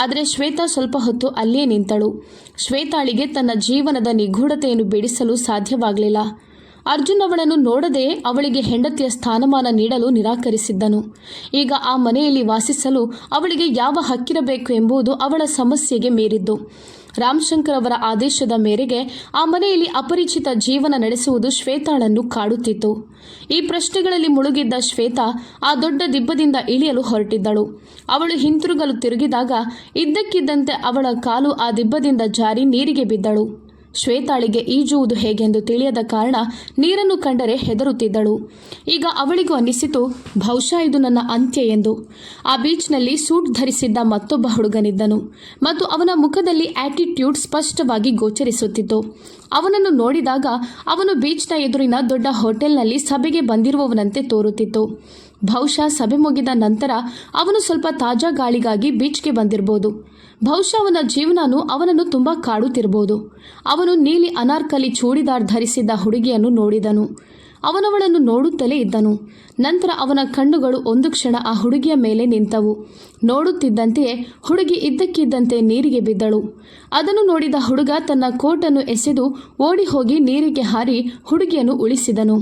ಆದರೆ ಶ್ವೇತಾ ಸ್ವಲ್ಪ ಹೊತ್ತು ಅಲ್ಲಿಯೇ ನಿಂತಳು. ಶ್ವೇತಾಳಿಗೆ ತನ್ನ ಜೀವನದ ನಿಗೂಢತೆಯನ್ನು ಬಿಡಿಸಲು ಸಾಧ್ಯವಾಗಲಿಲ್ಲ. ಅರ್ಜುನ್ ಅವಳನ್ನು ನೋಡದೆ ಅವಳಿಗೆ ಹೆಂಡತಿಯ ಸ್ಥಾನಮಾನ ನೀಡಲು ನಿರಾಕರಿಸಿದ್ದನು. ಈಗ ಆ ಮನೆಯಲ್ಲಿ ವಾಸಿಸಲು ಅವಳಿಗೆ ಯಾವ ಹಕ್ಕಿರಬೇಕು ಎಂಬುದು ಅವಳ ಸಮಸ್ಯೆಗೆ ಮೀರಿದ್ದು. ರಾಮಶಂಕರ್ ಅವರ ಆದೇಶದ ಮೇರೆಗೆ ಆ ಮನೆಯಲ್ಲಿ ಅಪರಿಚಿತ ಜೀವನ ನಡೆಸುವುದು ಶ್ವೇತಾಳನ್ನು ಕಾಡುತ್ತಿತ್ತು. ಈ ಪ್ರಶ್ನೆಗಳಲ್ಲಿ ಮುಳುಗಿದ್ದ ಶ್ವೇತಾ ಆ ದೊಡ್ಡ ದಿಬ್ಬದಿಂದ ಇಳಿಯಲು ಹೊರಟಿದ್ದಳು. ಅವಳು ಹಿಂತಿರುಗಲು ತಿರುಗಿದಾಗ ಇದ್ದಕ್ಕಿದ್ದಂತೆ ಅವಳ ಕಾಲು ಆ ದಿಬ್ಬದಿಂದ ಜಾರಿ ನೀರಿಗೆ ಬಿದ್ದಳು. ಶ್ವೇತಾಳಿಗೆ ಈಜುವುದು ಹೇಗೆಂದು ತಿಳಿಯದ ಕಾರಣ ನೀರನ್ನು ಕಂಡರೆ ಹೆದರುತ್ತಿದ್ದಳು. ಈಗ ಅವಳಿಗೂ ಅನ್ನಿಸಿತು, ಬಹುಶಃ ಇದು ನನ್ನ ಅಂತ್ಯ ಎಂದು. ಆ ಬೀಚ್ನಲ್ಲಿ ಸೂಟ್ ಧರಿಸಿದ್ದ ಮತ್ತೊಬ್ಬ ಹುಡುಗನಿದ್ದನು ಮತ್ತು ಅವನ ಮುಖದಲ್ಲಿ ಆಟಿಟ್ಯೂಡ್ ಸ್ಪಷ್ಟವಾಗಿ ಗೋಚರಿಸುತ್ತಿತ್ತು. ಅವನನ್ನು ನೋಡಿದಾಗ ಅವನು ಬೀಚ್ನ ಎದುರಿನ ದೊಡ್ಡ ಹೋಟೆಲ್ನಲ್ಲಿ ಸಭೆಗೆ ಬಂದಿರುವವನಂತೆ ತೋರುತ್ತಿತ್ತು. ಬಹುಶಃ ಸಭೆ ಮುಗಿದ ನಂತರ ಅವನು ಸ್ವಲ್ಪ ತಾಜಾ ಗಾಳಿಗಾಗಿ ಬೀಚ್ಗೆ ಬಂದಿರಬಹುದು. ಬಹುಶಃ ಅವನ ಜೀವನನೂ ಅವನನ್ನು ತುಂಬ ಕಾಡುತ್ತಿರಬಹುದು. ಅವನು ನೀಲಿ ಅನಾರ್ಕಲಿ ಚೂಡಿದಾರ್ ಧರಿಸಿದ್ದ ಹುಡುಗಿಯನ್ನು ನೋಡಿದನು. ಅವನವಳನ್ನು ನೋಡುತ್ತಲೇ ಇದ್ದನು. ನಂತರ ಅವನ ಕಣ್ಣುಗಳು ಒಂದು ಕ್ಷಣ ಆ ಹುಡುಗಿಯ ಮೇಲೆ ನಿಂತವು. ನೋಡುತ್ತಿದ್ದಂತೆಯೇ ಹುಡುಗಿ ಇದ್ದಕ್ಕಿದ್ದಂತೆ ನೀರಿಗೆ ಬಿದ್ದಳು. ಅದನ್ನು ನೋಡಿದ ಹುಡುಗ ತನ್ನ ಕೋಟನ್ನು ಎಸೆದು ಓಡಿ ಹೋಗಿ ನೀರಿಗೆ ಹಾರಿ ಹುಡುಗಿಯನ್ನು ಉಳಿಸಿದನು.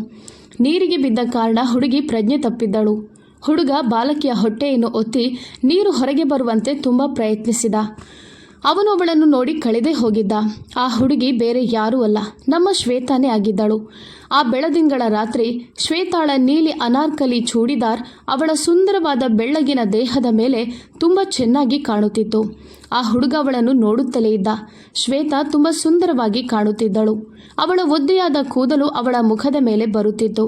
ನೀರಿಗೆ ಬಿದ್ದ ಕಾರಣ ಹುಡುಗಿ ಪ್ರಜ್ಞೆ ತಪ್ಪಿದ್ದಳು. ಹುಡುಗ ಬಾಲಕಿಯ ಹೊಟ್ಟೆಯನ್ನು ಒತ್ತಿ ನೀರು ಹೊರಗೆ ಬರುವಂತೆ ತುಂಬ ಪ್ರಯತ್ನಿಸಿದ. ಅವನು ಅವಳನ್ನು ನೋಡಿ ಕಳೆದೇ ಹೋಗಿದ್ದ. ಆ ಹುಡುಗಿ ಬೇರೆ ಯಾರೂ ಅಲ್ಲ, ನಮ್ಮ ಶ್ವೇತಾನೇ ಆಗಿದ್ದಳು. ಆ ಬೆಳದಿಂಗಳ ರಾತ್ರಿ ಶ್ವೇತಾಳ ನೀಲಿ ಅನಾರ್ಕಲಿ ಚೂಡಿದಾರ್ ಅವಳ ಸುಂದರವಾದ ಬೆಳ್ಳಗಿನ ದೇಹದ ಮೇಲೆ ತುಂಬ ಚೆನ್ನಾಗಿ ಕಾಣುತ್ತಿತ್ತು. ಆ ಹುಡುಗ ಅವಳನ್ನು ನೋಡುತ್ತಲೇ ಇದ್ದ. ಶ್ವೇತಾ ತುಂಬ ಸುಂದರವಾಗಿ ಕಾಣುತ್ತಿದ್ದಳು. ಅವಳ ಒದ್ದೆಯಾದ ಕೂದಲು ಅವಳ ಮುಖದ ಮೇಲೆ ಬರುತ್ತಿತ್ತು.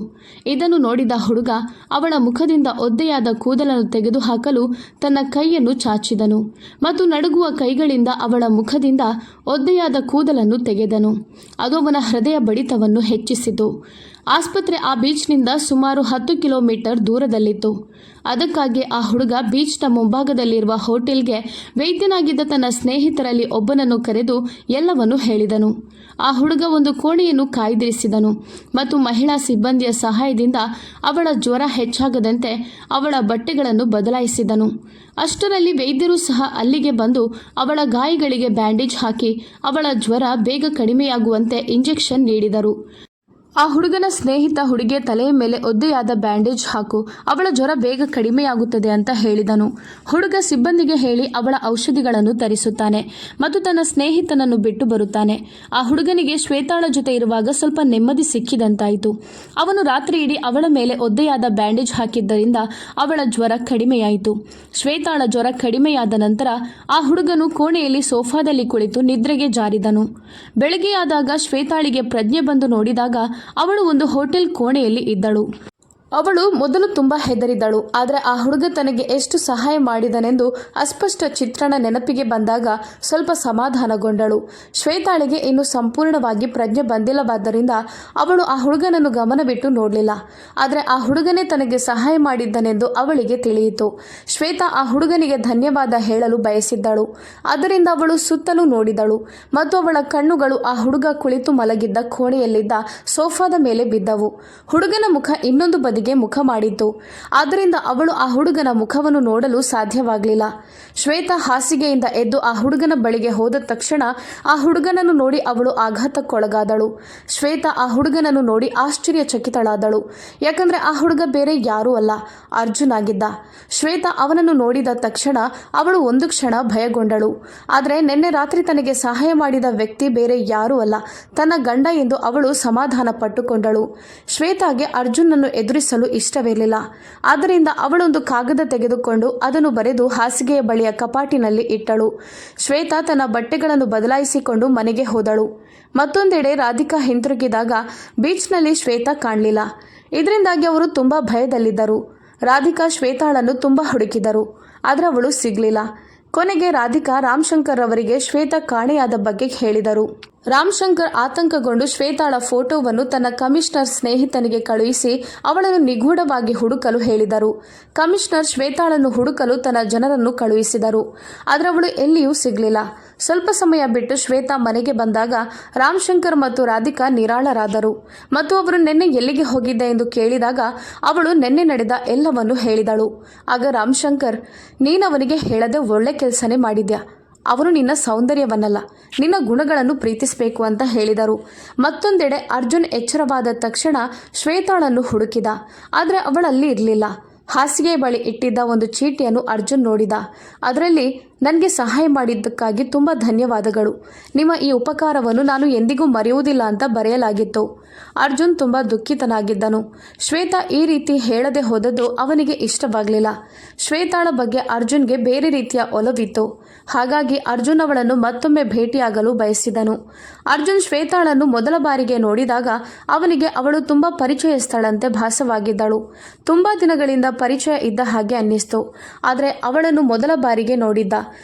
ಇದನ್ನು ನೋಡಿದ ಹುಡುಗ ಅವಳ ಮುಖದಿಂದ ಒದ್ದೆಯಾದ ಕೂದಲನ್ನು ತೆಗೆದುಹಾಕಲು ತನ್ನ ಕೈಯನ್ನು ಚಾಚಿದನು ಮತ್ತು ನಡುಗುವ ಕೈಗಳಿಂದ ಅವಳ ಮುಖದಿಂದ ಒದ್ದೆಯಾದ ಕೂದಲನ್ನು ತೆಗೆದನು. ಅದು ಅವನ ಹೃದಯ ಬಡಿತವನ್ನು ಹೆಚ್ಚಿಸಿತು. ಆಸ್ಪತ್ರೆ ಆ ಬೀಚ್ನಿಂದ ಸುಮಾರು 10 ಕಿಲೋಮೀಟರ್ ದೂರದಲ್ಲಿತ್ತು. ಅದಕ್ಕಾಗಿ ಆ ಹುಡುಗ ಬೀಚ್ನ ಮುಂಭಾಗದಲ್ಲಿರುವ ಹೋಟೆಲ್ಗೆ ವೈದ್ಯನಾಗಿದ್ದ ತನ್ನ ಸ್ನೇಹಿತರಲ್ಲಿ ಒಬ್ಬನನ್ನು ಕರೆದು ಎಲ್ಲವನ್ನೂ ಹೇಳಿದನು. ಆ ಹುಡುಗ ಒಂದು ಕೋಣೆಯನ್ನು ಕಾಯ್ದಿರಿಸಿದನು ಮತ್ತು ಮಹಿಳಾ ಸಿಬ್ಬಂದಿಯ ಸಹಾಯದಿಂದ ಅವಳ ಜ್ವರ ಹೆಚ್ಚಾಗದಂತೆ ಅವಳ ಬಟ್ಟೆಗಳನ್ನು ಬದಲಾಯಿಸಿದನು. ಅಷ್ಟರಲ್ಲಿ ವೈದ್ಯರು ಸಹ ಅಲ್ಲಿಗೆ ಬಂದು ಅವಳ ಗಾಯಗಳಿಗೆ ಬ್ಯಾಂಡೇಜ್ ಹಾಕಿ ಅವಳ ಜ್ವರ ಬೇಗ ಕಡಿಮೆಯಾಗುವಂತೆ ಇಂಜೆಕ್ಷನ್ ನೀಡಿದರು. ಆ ಹುಡುಗನ ಸ್ನೇಹಿತ ಹುಡುಗಿಯ ತಲೆಯ ಮೇಲೆ ಒದ್ದೆಯಾದ ಬ್ಯಾಂಡೇಜ್ ಹಾಕು, ಅವಳ ಜ್ವರ ಬೇಗ ಕಡಿಮೆಯಾಗುತ್ತದೆ ಅಂತ ಹೇಳಿದನು. ಹುಡುಗ ಸಿಬ್ಬಂದಿಗೆ ಹೇಳಿ ಅವಳ ಔಷಧಿಗಳನ್ನು ತರಿಸುತ್ತಾನೆ ಮತ್ತು ತನ್ನ ಸ್ನೇಹಿತನನ್ನು ಬಿಟ್ಟು ಬರುತ್ತಾನೆ. ಆ ಹುಡುಗನಿಗೆ ಶ್ವೇತಾಳ ಜೊತೆ ಇರುವಾಗ ಸ್ವಲ್ಪ ನೆಮ್ಮದಿ ಸಿಕ್ಕಿದಂತಾಯಿತು. ಅವನು ರಾತ್ರಿ ಇಡೀ ಅವಳ ಮೇಲೆ ಒದ್ದೆಯಾದ ಬ್ಯಾಂಡೇಜ್ ಹಾಕಿದ್ದರಿಂದ ಅವಳ ಜ್ವರ ಕಡಿಮೆಯಾಯಿತು. ಶ್ವೇತಾಳ ಜ್ವರ ಕಡಿಮೆಯಾದ ನಂತರ ಆ ಹುಡುಗನು ಕೋಣೆಯಲ್ಲಿ ಸೋಫಾದಲ್ಲಿ ಕುಳಿತು ನಿದ್ರೆಗೆ ಜಾರಿದನು. ಬೆಳಗ್ಗೆಯಾದಾಗ ಶ್ವೇತಾಳಿಗೆ ಪ್ರಜ್ಞೆ ಬಂದು ನೋಡಿದಾಗ ಅವಳು ಒಂದು ಹೋಟೆಲ್ ಕೋಣೆಯಲ್ಲಿ ಇದ್ದಳು. ಅವಳು ಮೊದಲು ತುಂಬ ಹೆದರಿದಳು. ಆದರೆ ಆ ಹುಡುಗ ತನಗೆ ಎಷ್ಟು ಸಹಾಯ ಮಾಡಿದನೆಂದು ಅಸ್ಪಷ್ಟ ಚಿತ್ರಣ ನೆನಪಿಗೆ ಬಂದಾಗ ಸ್ವಲ್ಪ ಸಮಾಧಾನಗೊಂಡಳು. ಶ್ವೇತಾಳಿಗೆ ಇನ್ನು ಸಂಪೂರ್ಣವಾಗಿ ಪ್ರಜ್ಞೆ ಬಂದಿಲ್ಲವಾದ್ದರಿಂದ ಅವಳು ಆ ಹುಡುಗನನ್ನು ಗಮನವಿಟ್ಟು ನೋಡಲಿಲ್ಲ. ಆದರೆ ಆ ಹುಡುಗನೇ ತನಗೆ ಸಹಾಯ ಮಾಡಿದ್ದನೆಂದು ಅವಳಿಗೆ ತಿಳಿಯಿತು. ಶ್ವೇತಾ ಆ ಹುಡುಗನಿಗೆ ಧನ್ಯವಾದ ಹೇಳಲು ಬಯಸಿದ್ದಳು. ಆದ್ದರಿಂದ ಅವಳು ಸುತ್ತಲೂ ನೋಡಿದಳು ಮತ್ತು ಅವಳ ಕಣ್ಣುಗಳು ಆ ಹುಡುಗ ಕುಳಿತು ಮಲಗಿದ್ದ ಕೋಣೆಯಲ್ಲಿದ್ದ ಸೋಫಾದ ಮೇಲೆ ಬಿದ್ದವು. ಹುಡುಗನ ಮುಖ ಇನ್ನೊಂದು ಬದಿಗೆ ಮುಖ ಮಾಡಿತ್ತು. ಆದ್ದರಿಂದ ಅವಳು ಆ ಹುಡುಗನ ಮುಖವನ್ನು ನೋಡಲು ಸಾಧ್ಯವಾಗಲಿಲ್ಲ. ಶ್ವೇತಾ ಹಾಸಿಗೆಯಿಂದ ಎದ್ದು ಆ ಹುಡುಗನ ಬಳಿಗೆ ಹೋದ ತಕ್ಷಣ ಆ ಹುಡುಗನನ್ನು ನೋಡಿ ಅವಳು ಆಘಾತಕ್ಕೊಳಗಾದಳು. ಶ್ವೇತಾ ಆ ಹುಡುಗನನ್ನು ನೋಡಿ ಆಶ್ಚರ್ಯಚಕಿತಳಾದಳು. ಯಾಕಂದ್ರೆ ಆ ಹುಡುಗ ಬೇರೆ ಯಾರೂ ಅಲ್ಲ, ಅರ್ಜುನ್ ಆಗಿದ್ದ. ಶ್ವೇತಾ ಅವನನ್ನು ನೋಡಿದ ತಕ್ಷಣ ಅವಳು ಒಂದು ಕ್ಷಣ ಭಯಗೊಂಡಳು. ಆದರೆ ನಿನ್ನೆ ರಾತ್ರಿ ತನಗೆ ಸಹಾಯ ಮಾಡಿದ ವ್ಯಕ್ತಿ ಬೇರೆ ಯಾರೂ ಅಲ್ಲ, ತನ್ನ ಗಂಡ ಎಂದು ಅವಳು ಸಮಾಧಾನ ಪಟ್ಟುಕೊಂಡಳು. ಶ್ವೇತಾಗೆ ಅರ್ಜುನನ್ನು ಎದುರಿಸಲು ಇಷ್ಟವಿರಲಿಲ್ಲ. ಆದ್ದರಿಂದ ಅವಳೊಂದು ಕಾಗದ ತೆಗೆದುಕೊಂಡು ಅದನ್ನು ಬರೆದು ಹಾಸಿಗೆಯ ಬಳಿಯ ಕಪಾಟಿನಲ್ಲಿ ಇಟ್ಟಳು. ಶ್ವೇತಾ ತನ್ನ ಬಟ್ಟೆಗಳನ್ನು ಬದಲಾಯಿಸಿಕೊಂಡು ಮನೆಗೆ ಹೋದಳು. ಮತ್ತೊಂದೆಡೆ ರಾಧಿಕಾ ಹಿಂತಿರುಗಿದಾಗ ಬೀಚ್ನಲ್ಲಿ ಶ್ವೇತಾ ಕಾಣಲಿಲ್ಲ. ಇದರಿಂದಾಗಿ ಅವರು ತುಂಬ ಭಯದಲ್ಲಿದ್ದರು. ರಾಧಿಕಾ ಶ್ವೇತಾಳನ್ನು ತುಂಬ ಹುಡುಕಿದರು, ಆದರೆ ಅವಳು ಸಿಗಲಿಲ್ಲ. ಕೊನೆಗೆ ರಾಧಿಕಾ ರಾಮಶಂಕರ್ ಅವರಿಗೆ ಶ್ವೇತಾ ಕಾಣೆಯಾದ ಬಗ್ಗೆ ಹೇಳಿದರು. ರಾಮಶಂಕರ್ ಆತಂಕಗೊಂಡು ಶ್ವೇತಾಳ ಫೋಟೋವನ್ನು ತನ್ನ ಕಮಿಷನರ್ ಸ್ನೇಹಿತನಿಗೆ ಕಳುಹಿಸಿ ಅವಳನ್ನು ನಿಗೂಢವಾಗಿ ಹುಡುಕಲು ಹೇಳಿದರು. ಕಮಿಷನರ್ ಶ್ವೇತಾಳನ್ನು ಹುಡುಕಲು ತನ್ನ ಜನರನ್ನು ಕಳುಹಿಸಿದರು. ಆದರೆ ಅವಳು ಎಲ್ಲಿಯೂ ಸಿಗಲಿಲ್ಲ. ಸ್ವಲ್ಪ ಸಮಯ ಬಿಟ್ಟು ಶ್ವೇತಾ ಮನೆಗೆ ಬಂದಾಗ ರಾಮಶಂಕರ್ ಮತ್ತು ರಾಧಿಕಾ ನಿರಾಳರಾದರು ಮತ್ತು ಅವರು ನಿನ್ನೆ ಎಲ್ಲಿಗೆ ಹೋಗಿದ್ದೆ ಎಂದು ಕೇಳಿದಾಗ ಅವಳು ನಿನ್ನೆ ನಡೆದ ಎಲ್ಲವನ್ನು ಹೇಳಿದಳು. ಆಗ ರಾಮಶಂಕರ್, ನೀನವನಿಗೆ ಹೇಳದೆ ಒಳ್ಳೆ ಕೆಲಸನೇ ಮಾಡಿದ್ಯಾ. ಅವನು ನಿನ್ನ ಸೌಂದರ್ಯವನ್ನಲ್ಲ, ನಿನ್ನ ಗುಣಗಳನ್ನು ಪ್ರೀತಿಸಬೇಕು ಅಂತ ಹೇಳಿದರು. ಮತ್ತೊಂದೆಡೆ ಅರ್ಜುನ್ ಎಚ್ಚರವಾದ ತಕ್ಷಣ ಶ್ವೇತಾಳನ್ನು ಹುಡುಕಿದ. ಆದರೆ ಅವಳಲ್ಲಿ ಇರಲಿಲ್ಲ. ಹಾಸಿಗೆ ಬಳಿ ಇಟ್ಟಿದ್ದ ಒಂದು ಚೀಟಿಯನ್ನು ಅರ್ಜುನ್ ನೋಡಿದ. ಅದರಲ್ಲಿ, ನನಗೆ ಸಹಾಯ ಮಾಡಿದ್ದಕ್ಕಾಗಿ ತುಂಬ ಧನ್ಯವಾದಗಳು. ನಿಮ್ಮ ಈ ಉಪಕಾರವನ್ನು ನಾನು ಎಂದಿಗೂ ಮರೆಯುವುದಿಲ್ಲ ಅಂತ ಬರೆಯಲಾಗಿತ್ತು. ಅರ್ಜುನ್ ತುಂಬ ದುಃಖಿತನಾಗಿದ್ದನು. ಶ್ವೇತಾ ಈ ರೀತಿ ಹೇಳದೆ ಹೋದದ್ದು ಅವನಿಗೆ ಇಷ್ಟವಾಗಲಿಲ್ಲ. ಶ್ವೇತಾಳ ಬಗ್ಗೆ ಅರ್ಜುನ್ಗೆ ಬೇರೆ ರೀತಿಯ ಒಲವಿತ್ತು. ಹಾಗಾಗಿ ಅರ್ಜುನ್ ಅವಳನ್ನು ಮತ್ತೊಮ್ಮೆ ಭೇಟಿಯಾಗಲು ಬಯಸಿದನು. ಅರ್ಜುನ್ ಶ್ವೇತಾಳನ್ನು ಮೊದಲ ಬಾರಿಗೆ ನೋಡಿದಾಗ ಅವನಿಗೆ ಅವಳು ತುಂಬ ಪರಿಚಯಸ್ಥಳಂತೆ ಭಾಸವಾಗಿದ್ದಳು. ತುಂಬ ದಿನಗಳಿಂದ ಪರಿಚಯ ಇದ್ದ ಹಾಗೆ ಅನ್ನಿಸ್ತು. ಆದರೆ ಅವಳನ್ನು ಮೊದಲ ಬಾರಿಗೆ ನೋಡಿದ್ದ.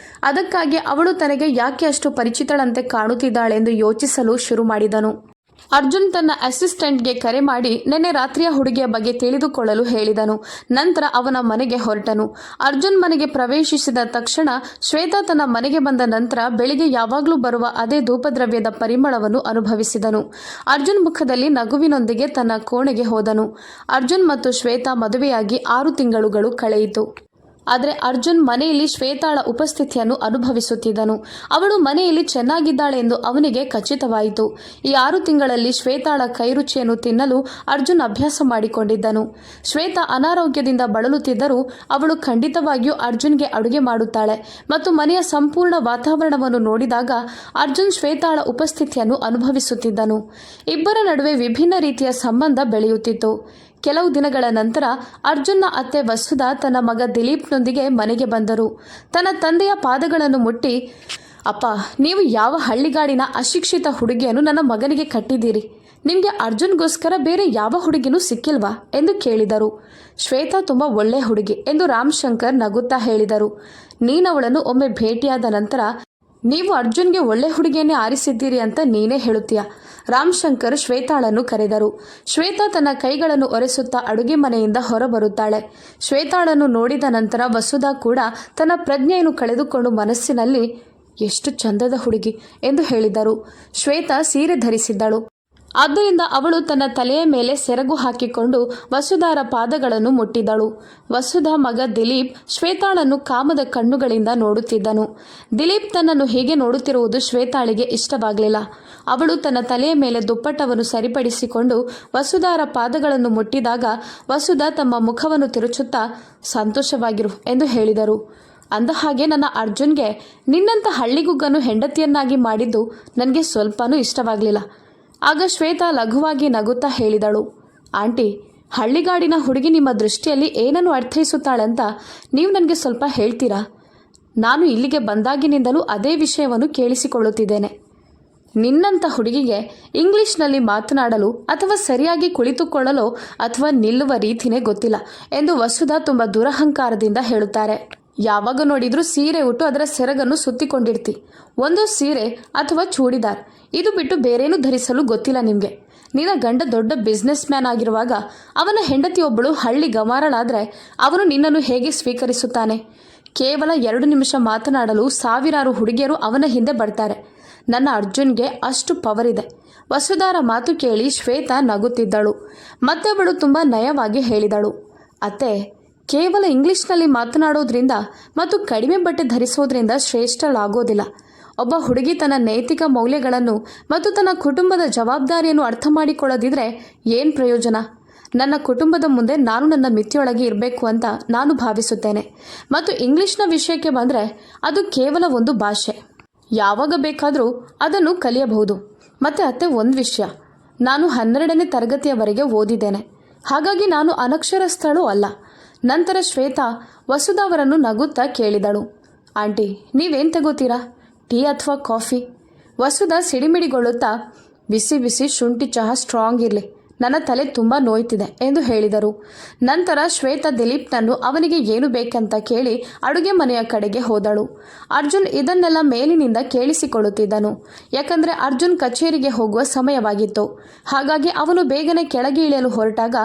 ಅದಕ್ಕಾಗಿ ಅವಳು ತನಗೆ ಯಾಕೆ ಅಷ್ಟು ಪರಿಚಿತಳಂತೆ ಕಾಣುತ್ತಿದ್ದಾಳೆಂದು ಯೋಚಿಸಲು ಶುರು ಮಾಡಿದನು. ಅರ್ಜುನ್ ತನ್ನ ಅಸಿಸ್ಟೆಂಟ್ಗೆ ಕರೆ ಮಾಡಿ ನಿನ್ನೆ ರಾತ್ರಿಯ ಹುಡುಗಿಯ ಬಗ್ಗೆ ತಿಳಿದುಕೊಳ್ಳಲು ಹೇಳಿದನು. ನಂತರ ಅವನ ಮನೆಗೆ ಹೊರಟನು. ಅರ್ಜುನ್ ಮನೆಗೆ ಪ್ರವೇಶಿಸಿದ ತಕ್ಷಣ ಶ್ವೇತಾ ತನ್ನ ಮನೆಗೆ ಬಂದ ನಂತರ ಬೆಳಿಗ್ಗೆ ಯಾವಾಗಲೂ ಬರುವ ಅದೇ ಧೂಪದ್ರವ್ಯದ ಪರಿಮಳವನ್ನು ಅನುಭವಿಸಿದನು. ಅರ್ಜುನ್ ಮುಖದಲ್ಲಿ ನಗುವಿನೊಂದಿಗೆ ತನ್ನ ಕೋಣೆಗೆ ಹೋದನು. ಅರ್ಜುನ್ ಮತ್ತು ಶ್ವೇತಾ ಮದುವೆಯಾಗಿ 6 ತಿಂಗಳುಗಳು ಕಳೆಯಿತು. ಆದರೆ ಅರ್ಜುನ್ ಮನೆಯಲ್ಲಿ ಶ್ವೇತಾಳ ಉಪಸ್ಥಿತಿಯನ್ನು ಅನುಭವಿಸುತ್ತಿದ್ದನು. ಅವಳು ಮನೆಯಲ್ಲಿ ಚೆನ್ನಾಗಿದ್ದಾಳೆ ಎಂದು ಅವನಿಗೆ ಖಚಿತವಾಯಿತು. ಈ 6 ತಿಂಗಳಲ್ಲಿ ಶ್ವೇತಾಳ ಕೈರುಚಿಯನ್ನು ತಿನ್ನಲು ಅರ್ಜುನ್ ಅಭ್ಯಾಸ ಮಾಡಿಕೊಂಡಿದ್ದನು. ಶ್ವೇತಾ ಅನಾರೋಗ್ಯದಿಂದ ಬಳಲುತ್ತಿದ್ದರೂ ಅವಳು ಖಂಡಿತವಾಗಿಯೂ ಅರ್ಜುನ್ಗೆ ಅಡುಗೆ ಮಾಡುತ್ತಾಳೆ ಮತ್ತು ಮನೆಯ ಸಂಪೂರ್ಣ ವಾತಾವರಣವನ್ನು ನೋಡಿದಾಗ ಅರ್ಜುನ್ ಶ್ವೇತಾಳ ಉಪಸ್ಥಿತಿಯನ್ನು ಅನುಭವಿಸುತ್ತಿದ್ದನು. ಇಬ್ಬರ ನಡುವೆ ವಿಭಿನ್ನ ರೀತಿಯ ಸಂಬಂಧ ಬೆಳೆಯುತ್ತಿತ್ತು. ಕೆಲವು ದಿನಗಳ ನಂತರ ಅರ್ಜುನ್ನ ಅತ್ತೆ ವಸುಧಾ ತನ್ನ ಮಗ ದಿಲೀಪ್ನೊಂದಿಗೆ ಮನೆಗೆ ಬಂದರು. ತನ್ನ ತಂದೆಯ ಪಾದಗಳನ್ನು ಮುಟ್ಟಿ, ಅಪ್ಪ, ನೀವು ಯಾವ ಹಳ್ಳಿಗಾಡಿನ ಅಶಿಕ್ಷಿತ ಹುಡುಗಿಯನ್ನು ನನ್ನ ಮಗನಿಗೆ ಕಟ್ಟಿದ್ದೀರಿ? ನಿಮಗೆ ಅರ್ಜುನ್ಗೋಸ್ಕರ ಬೇರೆ ಯಾವ ಹುಡುಗಿನೂ ಸಿಕ್ಕಿಲ್ವಾ ಎಂದು ಕೇಳಿದರು. ಶ್ವೇತಾ ತುಂಬ ಒಳ್ಳೆ ಹುಡುಗಿ ಎಂದು ರಾಮಶಂಕರ್ ನಗುತ್ತಾ ಹೇಳಿದರು. ನೀನವಳನ್ನು ಒಮ್ಮೆ ಭೇಟಿಯಾದ ನಂತರ ನೀವು ಅರ್ಜುನ್ಗೆ ಒಳ್ಳೆ ಹುಡುಗಿಯನ್ನೇ ಆರಿಸಿದ್ದೀರಿ ಅಂತ ನೀನೇ ಹೇಳುತ್ತೀಯ. ರಾಮಶಂಕರ್ ಶ್ವೇತಾಳನ್ನು ಕರೆದರು. ಶ್ವೇತಾ ತನ್ನ ಕೈಗಳನ್ನು ಒರೆಸುತ್ತಾ ಅಡುಗೆ ಮನೆಯಿಂದ ಹೊರಬರುತ್ತಾಳೆ. ಶ್ವೇತಾಳನ್ನು ನೋಡಿದ ನಂತರ ವಸುಧಾ ಕೂಡ ತನ್ನ ಪ್ರಜ್ಞೆಯನ್ನು ಕಳೆದುಕೊಂಡು ಮನಸ್ಸಿನಲ್ಲಿ, ಎಷ್ಟು ಚಂದದ ಹುಡುಗಿ ಎಂದು ಹೇಳಿದರು. ಶ್ವೇತಾ ಸೀರೆ ಧರಿಸಿದ್ದಳು. ಆದ್ದರಿಂದ ಅವಳು ತನ್ನ ತಲೆಯ ಮೇಲೆ ಸೆರಗು ಹಾಕಿಕೊಂಡು ವಸುಧಾರ ಪಾದಗಳನ್ನು ಮುಟ್ಟಿದಳು. ವಸುಧಾ ಮಗ ದಿಲೀಪ್ ಶ್ವೇತಾಳನ್ನು ಕಾಮದ ಕಣ್ಣುಗಳಿಂದ ನೋಡುತ್ತಿದ್ದನು. ದಿಲೀಪ್ ತನ್ನನ್ನು ಹೀಗೆ ನೋಡುತ್ತಿರುವುದು ಶ್ವೇತಾಳಿಗೆ ಇಷ್ಟವಾಗಲಿಲ್ಲ. ಅವಳು ತನ್ನ ತಲೆಯ ಮೇಲೆ ದುಪ್ಪಟ್ಟವನ್ನು ಸರಿಪಡಿಸಿಕೊಂಡು ವಸುಧಾರ ಪಾದಗಳನ್ನು ಮುಟ್ಟಿದಾಗ ವಸುಧಾ ತಮ್ಮ ಮುಖವನ್ನು ತಿರುಚುತ್ತಾ, ಸಂತೋಷವಾಗಿರು ಎಂದು ಹೇಳಿದರು. ಅಂದಹಾಗೆ ನನ್ನ ಅರ್ಜುನ್ಗೆ ನಿನ್ನಂಥ ಹಳ್ಳಿಗುಗ್ಗನ್ನು ಹೆಂಡತಿಯನ್ನಾಗಿ ಮಾಡಿದ್ದು ನನಗೆ ಸ್ವಲ್ಪನೂ ಇಷ್ಟವಾಗಲಿಲ್ಲ. ಆಗ ಶ್ವೇತಾ ಲಘುವಾಗಿ ನಗುತ್ತಾ ಹೇಳಿದಳು, ಆಂಟಿ, ಹಳ್ಳಿಗಾಡಿನ ಹುಡುಗಿ ನಿಮ್ಮ ದೃಷ್ಟಿಯಲ್ಲಿ ಏನನ್ನು ಅರ್ಥೈಸುತ್ತಾಳಂತ ನೀವು ನನಗೆ ಸ್ವಲ್ಪ ಹೇಳ್ತೀರಾ? ನಾನು ಇಲ್ಲಿಗೆ ಬಂದಾಗಿನಿಂದಲೂ ಅದೇ ವಿಷಯವನ್ನು ಕೇಳಿಸಿಕೊಳ್ಳುತ್ತಿದ್ದೇನೆ. ನಿನ್ನಂಥ ಹುಡುಗಿಗೆ ಇಂಗ್ಲಿಷ್ನಲ್ಲಿ ಮಾತನಾಡಲು ಅಥವಾ ಸರಿಯಾಗಿ ಕುಳಿತುಕೊಳ್ಳಲು ಅಥವಾ ನಿಲ್ಲುವ ರೀತಿನೇ ಗೊತ್ತಿಲ್ಲ ಎಂದು ವಸುಧಾ ತುಂಬ ದುರಹಂಕಾರದಿಂದ ಹೇಳುತ್ತಾರೆ. ಯಾವಾಗ ನೋಡಿದ್ರೂ ಸೀರೆ ಉಟ್ಟು ಅದರ ಸೆರಗನ್ನು ಸುತ್ತಿಕೊಂಡಿರ್ತಿ. ಒಂದು ಸೀರೆ ಅಥವಾ ಚೂಡಿದಾರ್, ಇದು ಬಿಟ್ಟು ಬೇರೇನೂ ಧರಿಸಲು ಗೊತ್ತಿಲ್ಲ ನಿಮಗೆ. ನಿನ್ನ ಗಂಡ ದೊಡ್ಡ ಬಿಸ್ನೆಸ್ ಮ್ಯಾನ್ ಆಗಿರುವಾಗ ಅವನ ಹೆಂಡತಿಯೊಬ್ಬಳು ಹಳ್ಳಿ ಗಮಾರಳಾದರೆ ಅವನು ನಿನ್ನನ್ನು ಹೇಗೆ ಸ್ವೀಕರಿಸುತ್ತಾನೆ? ಕೇವಲ 2 ನಿಮಿಷ ಮಾತನಾಡಲು ಸಾವಿರಾರು ಹುಡುಗಿಯರು ಅವನ ಹಿಂದೆ ಬರ್ತಾರೆ. ನನ್ನ ಅರ್ಜುನ್ಗೆ ಅಷ್ಟು ಪವರ್ ಇದೆ. ವಸುಧಾರ ಮಾತು ಕೇಳಿ ಶ್ವೇತಾ ನಗುತ್ತಿದ್ದಳು. ಮತ್ತೆ ಅವಳು ತುಂಬ ನಯವಾಗಿ ಹೇಳಿದಳು, ಅತ್ತೆ, ಕೇವಲ ಇಂಗ್ಲಿಷ್ನಲ್ಲಿ ಮಾತನಾಡೋದ್ರಿಂದ ಮತ್ತು ಕಡಿಮೆ ಬಟ್ಟೆ ಧರಿಸೋದ್ರಿಂದ ಶ್ರೇಷ್ಠಳಾಗೋದಿಲ್ಲ. ಒಬ್ಬ ಹುಡುಗಿ ತನ್ನ ನೈತಿಕ ಮೌಲ್ಯಗಳನ್ನು ಮತ್ತು ತನ್ನ ಕುಟುಂಬದ ಜವಾಬ್ದಾರಿಯನ್ನು ಅರ್ಥ ಮಾಡಿಕೊಳ್ಳದಿದ್ರೆ ಏನು ಪ್ರಯೋಜನ? ನನ್ನ ಕುಟುಂಬದ ಮುಂದೆ ನಾನು ನನ್ನ ಮಿತಿಯೊಳಗೆ ಇರಬೇಕು ಅಂತ ನಾನು ಭಾವಿಸುತ್ತೇನೆ. ಮತ್ತು ಇಂಗ್ಲಿಷ್ನ ವಿಷಯಕ್ಕೆ ಬಂದರೆ ಅದು ಕೇವಲ ಒಂದು ಭಾಷೆ. ಯಾವಾಗ ಬೇಕಾದರೂ ಅದನ್ನು ಕಲಿಯಬಹುದು. ಮತ್ತು ಅತ್ತೆ, ಒಂದು ವಿಷಯ, ನಾನು 12ನೇ ತರಗತಿಯವರೆಗೆ ಓದಿದ್ದೇನೆ. ಹಾಗಾಗಿ ನಾನು ಅನಕ್ಷರಸ್ಥಳೂ ಅಲ್ಲ. ನಂತರ ಶ್ವೇತಾ ವಸುಧಾ ಅವರನ್ನು ನಗುತ್ತಾ ಕೇಳಿದಳು, ಆಂಟಿ, ನೀವೇನು ತಗೋತೀರಾ, ಟೀ ಅಥವಾ ಕಾಫಿ? ವಸುಧಾ ಸಿಡಿಮಿಡಿಗೊಳ್ಳುತ್ತಾ, ಬಿಸಿ ಬಿಸಿ ಶುಂಠಿ ಚಹಾ ಸ್ಟ್ರಾಂಗ್ ಇರಲಿ, ನನ್ನ ತಲೆ ತುಂಬ ನೋಯ್ತಿದೆ ಎಂದು ಹೇಳಿದರು. ನಂತರ ಶ್ವೇತಾ ದಿಲೀಪ್ನನ್ನು ಅವನಿಗೆ ಏನು ಬೇಕಂತ ಕೇಳಿ ಅಡುಗೆ ಮನೆಯ ಕಡೆಗೆ ಹೋದಳು. ಅರ್ಜುನ್ ಇದನ್ನೆಲ್ಲ ಮೇಲಿನಿಂದ ಕೇಳಿಸಿಕೊಳ್ಳುತ್ತಿದ್ದನು. ಯಾಕಂದರೆ ಅರ್ಜುನ್ ಕಚೇರಿಗೆ ಹೋಗುವ ಸಮಯವಾಗಿತ್ತು. ಹಾಗಾಗಿ ಅವನು ಬೇಗನೆ ಕೆಳಗೆ ಇಳಿಯಲು ಹೊರಟಾಗ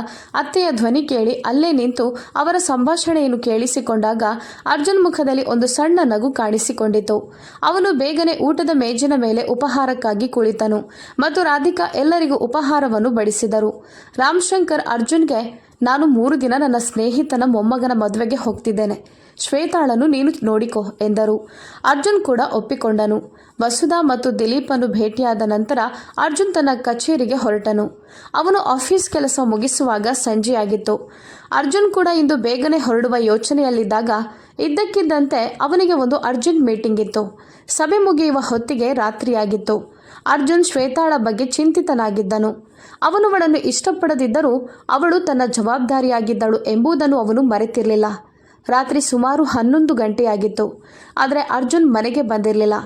ಅತ್ತೆಯ ಧ್ವನಿ ಕೇಳಿ ಅಲ್ಲೇ ನಿಂತು ಅವರ ಸಂಭಾಷಣೆಯನ್ನು ಕೇಳಿಸಿಕೊಂಡಾಗ ಅರ್ಜುನ್ ಮುಖದಲ್ಲಿ ಒಂದು ಸಣ್ಣ ನಗು ಕಾಣಿಸಿಕೊಂಡಿತು. ಅವನು ಬೇಗನೆ ಊಟದ ಮೇಜಿನ ಮೇಲೆ ಉಪಹಾರಕ್ಕಾಗಿ ಕುಳಿತನು ಮತ್ತು ರಾಧಿಕಾ ಎಲ್ಲರಿಗೂ ಉಪಹಾರವನ್ನು ಬಡಿಸಿದರು. ರಾಮಶಂಕರ್ ಅರ್ಜುನ್ಗೆ, ನಾನು 3 ದಿನ ನನ್ನ ಸ್ನೇಹಿತನ ಮೊಮ್ಮಗನ ಮದುವೆಗೆ ಹೋಗ್ತಿದ್ದೇನೆ. ಶ್ವೇತಾಳನ್ನು ನೀನು ನೋಡಿಕೋ ಎಂದರು. ಅರ್ಜುನ್ ಕೂಡ ಒಪ್ಪಿಕೊಂಡನು. ವಸುಧಾ ಮತ್ತು ದಿಲೀಪನ್ನು ಭೇಟಿಯಾದ ನಂತರ ಅರ್ಜುನ್ ತನ್ನ ಕಚೇರಿಗೆ ಹೊರಟನು. ಅವನು ಆಫೀಸ್ ಕೆಲಸ ಮುಗಿಸುವಾಗ ಸಂಜೆಯಾಗಿತ್ತು. ಅರ್ಜುನ್ ಕೂಡ ಇಂದು ಬೇಗನೆ ಹೊರಡುವ ಯೋಚನೆಯಲ್ಲಿದ್ದಾಗ ಇದ್ದಕ್ಕಿದ್ದಂತೆ ಅವನಿಗೆ ಒಂದು ಅರ್ಜೆಂಟ್ ಮೀಟಿಂಗ್ ಇತ್ತು. ಸಭೆ ಮುಗಿಯುವ ಹೊತ್ತಿಗೆ ರಾತ್ರಿಯಾಗಿತ್ತು. ಅರ್ಜುನ್ ಶ್ವೇತಾಳ ಬಗ್ಗೆ ಚಿಂತಿತನಾಗಿದ್ದನು. ಅವನು ಅವಳನ್ನು ಇಷ್ಟಪಡದಿದ್ದರೂ ಅವಳು ತನ್ನ ಜವಾಬ್ದಾರಿಯಾಗಿದ್ದಳು ಎಂಬುದನ್ನು ಅವನು ಮರೆತಿರಲಿಲ್ಲ. ರಾತ್ರಿ ಸುಮಾರು 11 ಗಂಟೆಯಾಗಿತ್ತು. ಆದರೆ ಅರ್ಜುನ್ ಮನೆಗೆ ಬಂದಿರಲಿಲ್ಲ.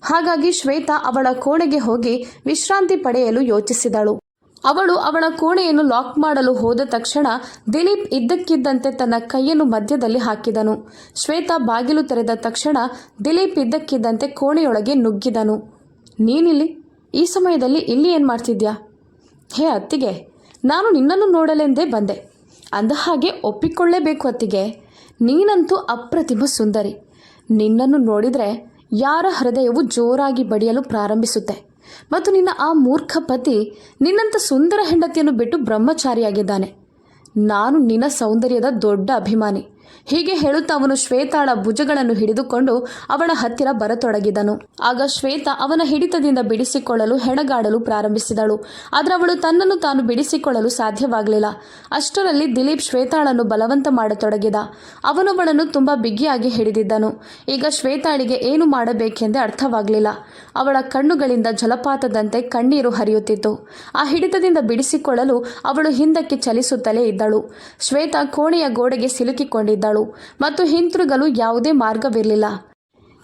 ಹಾಗಾಗಿ ಶ್ವೇತಾ ಅವಳ ಕೋಣೆಗೆ ಹೋಗಿ ವಿಶ್ರಾಂತಿ ಪಡೆಯಲು ಯೋಚಿಸಿದಳು. ಅವಳು ಅವಳ ಕೋಣೆಯನ್ನು ಲಾಕ್ ಮಾಡಲು ಹೋದ ತಕ್ಷಣ ದಿಲೀಪ್ ಇದ್ದಕ್ಕಿದ್ದಂತೆ ತನ್ನ ಕೈಯನ್ನು ಮಧ್ಯದಲ್ಲಿ ಹಾಕಿದನು. ಶ್ವೇತಾ ಬಾಗಿಲು ತೆರೆದ ತಕ್ಷಣ ದಿಲೀಪ್ ಇದ್ದಕ್ಕಿದ್ದಂತೆ ಕೋಣೆಯೊಳಗೆ ನುಗ್ಗಿದನು. ನೀನಿಲ್ಲಿ ಈ ಸಮಯದಲ್ಲಿ ಇಲ್ಲಿ ಏನು ಮಾಡ್ತಿದ್ಯಾ? ಹೇ ಅತ್ತಿಗೆ, ನಾನು ನಿನ್ನನ್ನು ನೋಡಲೆಂದೇ ಬಂದೆ. ಅಂದ ಹಾಗೆ ಒಪ್ಪಿಕೊಳ್ಳೇಬೇಕು ಅತ್ತಿಗೆ, ನೀನಂತೂ ಅಪ್ರತಿಮ ಸುಂದರಿ. ನಿನ್ನನ್ನು ನೋಡಿದರೆ ಯಾರ ಹೃದಯವು ಜೋರಾಗಿ ಬಡಿಯಲು ಪ್ರಾರಂಭಿಸುತ್ತೆ. ಮತ್ತು ನಿನ್ನ ಆ ಮೂರ್ಖ ಪತಿ ನಿನ್ನಂಥ ಸುಂದರ ಹೆಂಡತಿಯನ್ನು ಬಿಟ್ಟು ಬ್ರಹ್ಮಚಾರಿಯಾಗಿದ್ದಾನೆ. ನಾನು ನಿನ್ನ ಸೌಂದರ್ಯದ ದೊಡ್ಡ ಅಭಿಮಾನಿ. ಹೀಗೆ ಹೇಳುತ್ತಾ ಅವನು ಶ್ವೇತಾಳ ಭುಜಗಳನ್ನು ಹಿಡಿದುಕೊಂಡು ಅವಳ ಹತ್ತಿರ ಬರತೊಡಗಿದನು. ಆಗ ಶ್ವೇತಾ ಅವನ ಹಿಡಿತದಿಂದ ಬಿಡಿಸಿಕೊಳ್ಳಲು ಹೆಣಗಾಡಲು ಪ್ರಾರಂಭಿಸಿದಳು. ಆದರೆ ಅವಳು ತನ್ನನ್ನು ತಾನು ಬಿಡಿಸಿಕೊಳ್ಳಲು ಸಾಧ್ಯವಾಗಲಿಲ್ಲ. ಅಷ್ಟರಲ್ಲಿ ದಿಲೀಪ್ ಶ್ವೇತಾಳನ್ನು ಬಲವಂತ ಮಾಡತೊಡಗಿದ. ಅವನು ಅವಳನ್ನು ತುಂಬ ಬಿಗಿಯಾಗಿ ಹಿಡಿದಿದ್ದನು. ಈಗ ಶ್ವೇತಾಳಿಗೆ ಏನು ಮಾಡಬೇಕೆಂದೇ ಅರ್ಥವಾಗಲಿಲ್ಲ. ಅವಳ ಕಣ್ಣುಗಳಿಂದ ಜಲಪಾತದಂತೆ ಕಣ್ಣೀರು ಹರಿಯುತ್ತಿತ್ತು. ಆ ಹಿಡಿತದಿಂದ ಬಿಡಿಸಿಕೊಳ್ಳಲು ಅವಳು ಹಿಂದಕ್ಕೆ ಚಲಿಸುತ್ತಲೇ ಇದ್ದಳು. ಶ್ವೇತಾ ಕೋಣೆಯ ಗೋಡೆಗೆ ಸಿಲುಕಿಕೊಂಡಿದ್ದಳು ಮತ್ತು ಹಿಂತಿರುಗಲು ಯಾವುದೇ ಮಾರ್ಗವಿರಲಿಲ್ಲ.